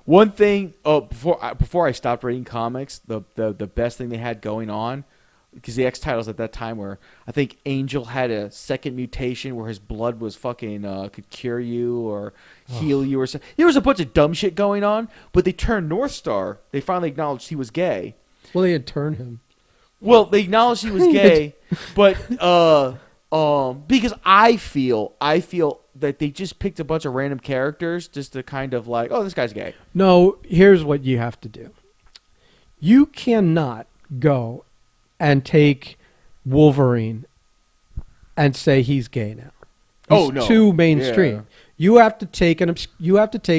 one thing. Oh, before I stopped reading comics, the best thing they had going on, because the X titles at that time were, I think Angel had a second mutation where his blood was fucking could cure you or heal you or something. There was a bunch of dumb shit going on, but they turned North Star. They finally acknowledged he was gay. Well, they had turned him. Well, they acknowledged he was gay, but because I feel that they just picked a bunch of random characters just to kind of like, oh, this guy's gay. No, here's what you have to do. You cannot go and take Wolverine and say he's gay now. He's too mainstream. Yeah. You have to take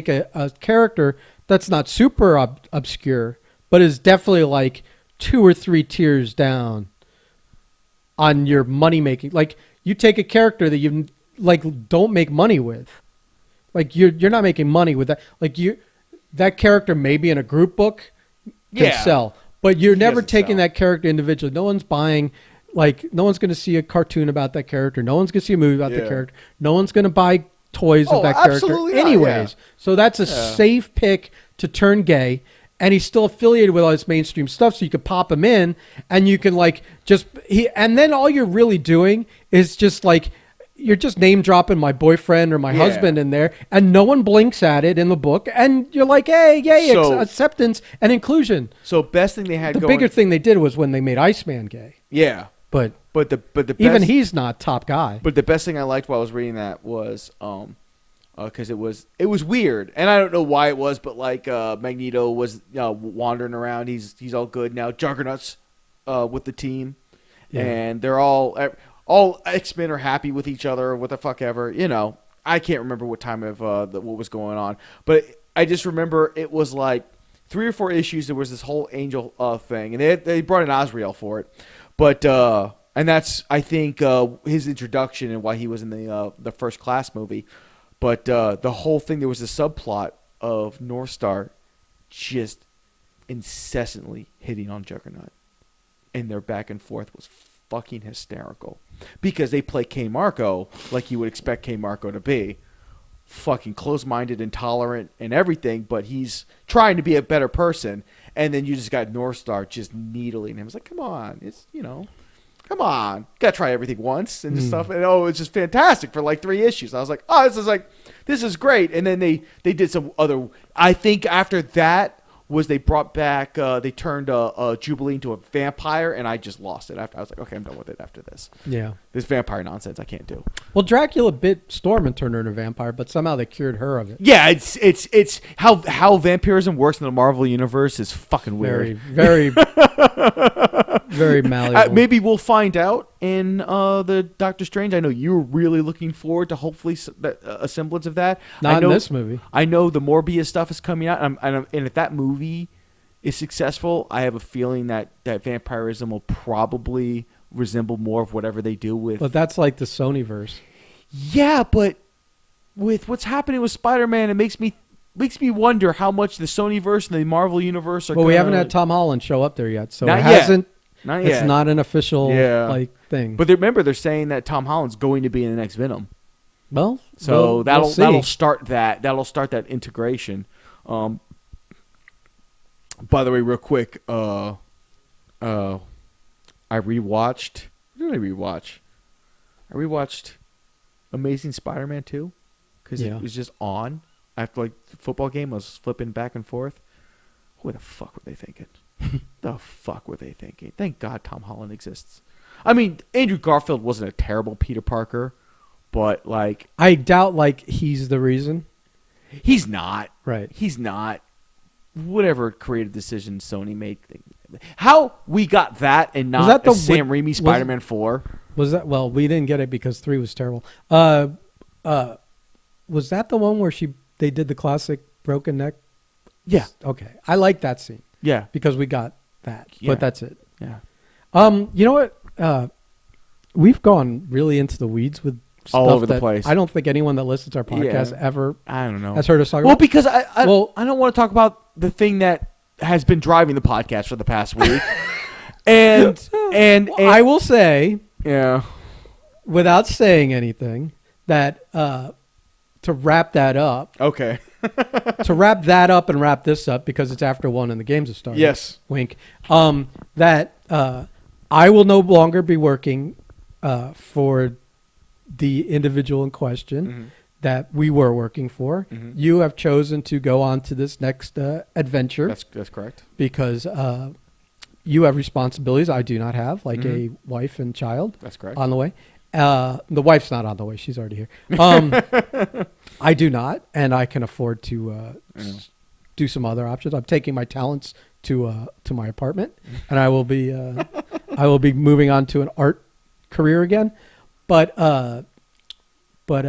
a character that's not super obscure, but is definitely like 2 or 3 tiers down on your money making. Like you take a character that you don't make money with. Like you're not making money with that. Like that character may be in a group book can sell, but you're never taking that character individually. No one's buying, no one's going to see a cartoon about that character. No one's going to see a movie about the character. No one's going to buy toys of that character anyways. So that's a safe pick to turn gay. and he's still affiliated with all this mainstream stuff, so you could pop him in, and you can like and then all you're really doing is just like you're just name dropping my boyfriend or my husband in there, and no one blinks at it in the book, and you're like, hey, yay, acceptance and inclusion. So best thing they had. The bigger thing they did was when they made Iceman gay. Yeah, but the best, even he's not top guy. But the best thing I liked while I was reading that was because it was weird, and I don't know why it was, but like Magneto was wandering around. He's all good now. Juggernaut's with the team, and they're all X-Men are happy with each other. What the fuck ever, I can't remember what time of what was going on, but I just remember it was like 3 or 4 issues. There was this whole Angel thing, and they brought in Azrael for it, but and that's I think his introduction and why he was in the First Class movie. But the whole thing, there was a subplot of North Star just incessantly hitting on Juggernaut. And their back and forth was fucking hysterical. Because they play K. Marco like you would expect K. Marco to be. Fucking close-minded, intolerant, and everything, but he's trying to be a better person. And then you just got North Star just needling him. It's like, come on, it's, come on, gotta try everything once and just stuff. And it's just fantastic for like 3 issues. I was like, this is great. And then they did some other. I think after that was they brought back, they turned Jubilee into a vampire, and I just lost it. After I was like, okay, I'm done with it after this. Yeah, this vampire nonsense I can't do. Well, Dracula bit Storm and turned her into a vampire, but somehow they cured her of it. Yeah, it's how vampirism works in the Marvel universe is fucking weird. Very, very malleable. Maybe we'll find out in the Doctor Strange. I know you're really looking forward to hopefully a semblance of that. Not in this movie. I know the Morbius stuff is coming out, and if that movie is successful, I have a feeling that vampirism will probably resemble more of whatever they do with. But that's like the Sonyverse. Yeah, but with what's happening with Spider-Man, it makes me wonder how much the Sonyverse and the Marvel universe are. Well, we haven't had Tom Holland show up there yet, so not it yet. hasn't. Not yet. It's not an official thing. But remember, they're saying that Tom Holland's going to be in the next Venom. Well, so we'll that'll start that. That'll start that integration. By the way, real quick, I rewatched. What did I rewatch? I rewatched Amazing Spider-Man 2 because it was just on after like the football game. I was flipping back and forth. What the fuck were they thinking? The fuck were they thinking? Thank God Tom Holland exists. I mean, Andrew Garfield wasn't a terrible Peter Parker, but like I doubt like he's the reason. He's not. Right. He's not. Whatever creative decision Sony made. How we got that and not a Sam Raimi Spider-Man 4? Was that, well, we didn't get it because 3 was terrible. Was that the one where they did the classic broken neck? Yeah. Okay. I like that scene. Yeah. Because we got that. Yeah. But that's it. Yeah. You know what? We've gone really into the weeds with stuff all over the place. I don't think anyone that listens to our podcast ever has heard us talk about. Well, because I don't want to talk about the thing that has been driving the podcast for the past week. and I will say, yeah, without saying anything, that to wrap that up. Okay. To wrap that up and wrap this up, because it's after 1 and the games have started. Yes. Wink. That I will no longer be working for the individual in question that we were working for. You have chosen to go on to this next adventure. That's correct. Because you have responsibilities I do not have, like a wife and child. That's correct. On the way. The wife's not on the way. She's already here. I do not, and I can afford to do some other options. I'm taking my talents to my apartment, and I will be moving on to an art career again. But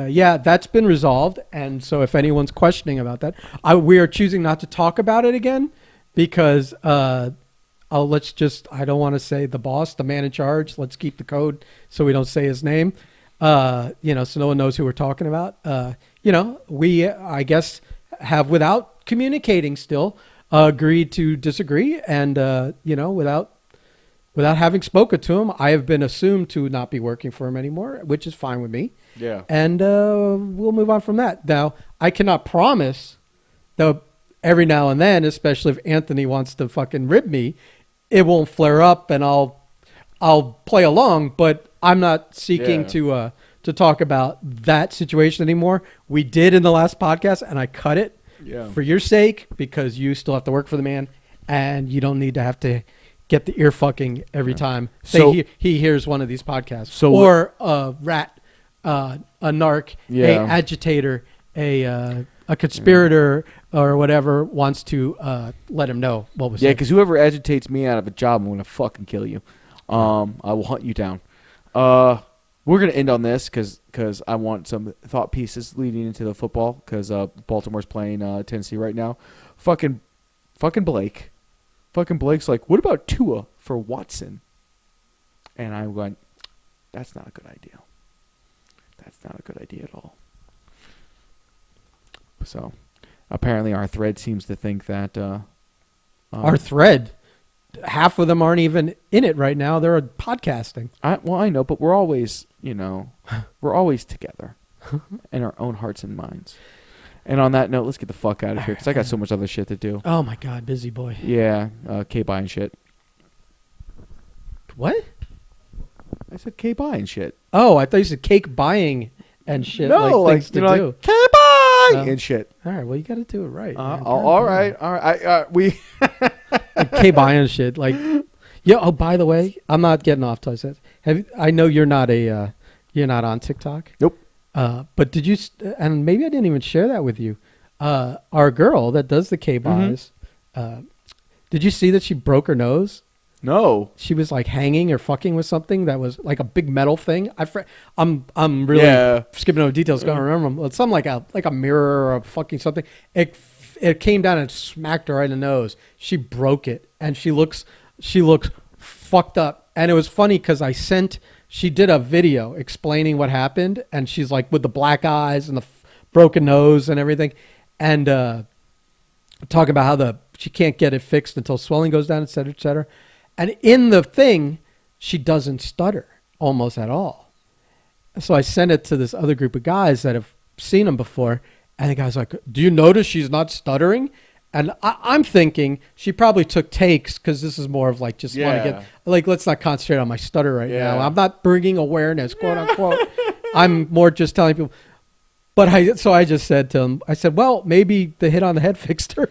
yeah, that's been resolved. And so if anyone's questioning about that, we are choosing not to talk about it again because I don't want to say the boss, the man in charge. Let's keep the code so we don't say his name. So no one knows who we're talking about. We, I guess, have, without communicating still, agreed to disagree. And, without having spoken to him, I have been assumed to not be working for him anymore, which is fine with me. Yeah. And we'll move on from that. Now, I cannot promise, though, every now and then, especially if Anthony wants to fucking rib me, it won't flare up, and I'll play along. But I'm not seeking to talk about that situation anymore. We did in the last podcast, and I cut it for your sake, because you still have to work for the man, and you don't need to have to get the ear fucking every time So he hears one of these podcasts. So or a rat, a narc, a agitator, a conspirator, or whatever wants to let him know what was said. Yeah, because whoever agitates me out of a job, I'm going to fucking kill you. I will hunt you down. We're going to end on this because I want some thought pieces leading into the football, because Baltimore's playing Tennessee right now. Fucking Blake. Fucking Blake's like, what about Tua for Watson? And I'm going, that's not a good idea. That's not a good idea at all. So, apparently our thread seems to think that... our thread? Half of them aren't even in it right now. They're podcasting. I know, but we're always, we're always together in our own hearts and minds. And on that note, let's get the fuck out of here, because I got so much other shit to do. Oh, my God. Busy boy. Yeah. K buying shit. What? I said K buying shit. Oh, I thought you said cake buying and shit. No, like things to do. Like, K buy and shit. All right. Well, you got to do it right. All right. We K buying shit. Like, yeah. Oh, by the way, I'm not getting off till I said. I know you're not on TikTok. Nope. But did you? And maybe I didn't even share that with you. Our girl that does the K buys. Did you see that she broke her nose? No. She was like hanging or fucking with something that was like a big metal thing. I'm really skipping over details. Can't remember them. It's something like a mirror or a fucking something. It came down and smacked her right in the nose. She broke it, and she looks fucked up. And it was funny because she did a video explaining what happened, and she's like with the black eyes and the broken nose and everything, and talking about how she can't get it fixed until swelling goes down, et cetera, et cetera. And in the thing, she doesn't stutter almost at all. So I sent it to this other group of guys that have seen him before, and the guy's like, do you notice she's not stuttering? And I'm thinking she probably took takes, because this is more of like want to get, like, let's not concentrate on my stutter right now. I'm not bringing awareness, quote unquote. I'm more just telling people. But I just said to him, I said, well, maybe the hit on the head fixed her.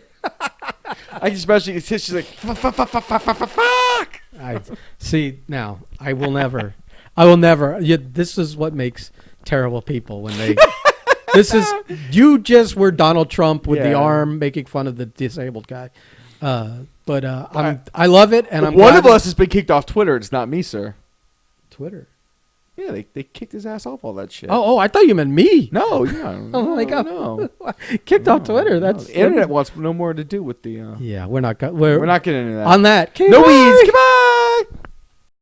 I especially, she's like, fuck. Now, I will never. This is what makes terrible people when they. You just were Donald Trump with the arm making fun of the disabled guy. I love it, and I'm one of us has been kicked off Twitter. It's not me, sir. Twitter. Yeah, they kicked his ass off all that shit. Oh, I thought you meant me. No, yeah. Oh my God. No. Kicked off Twitter. That's the internet wants no more to do with the. Yeah, we're not we're not getting into that. On that. No weeds. Goodbye.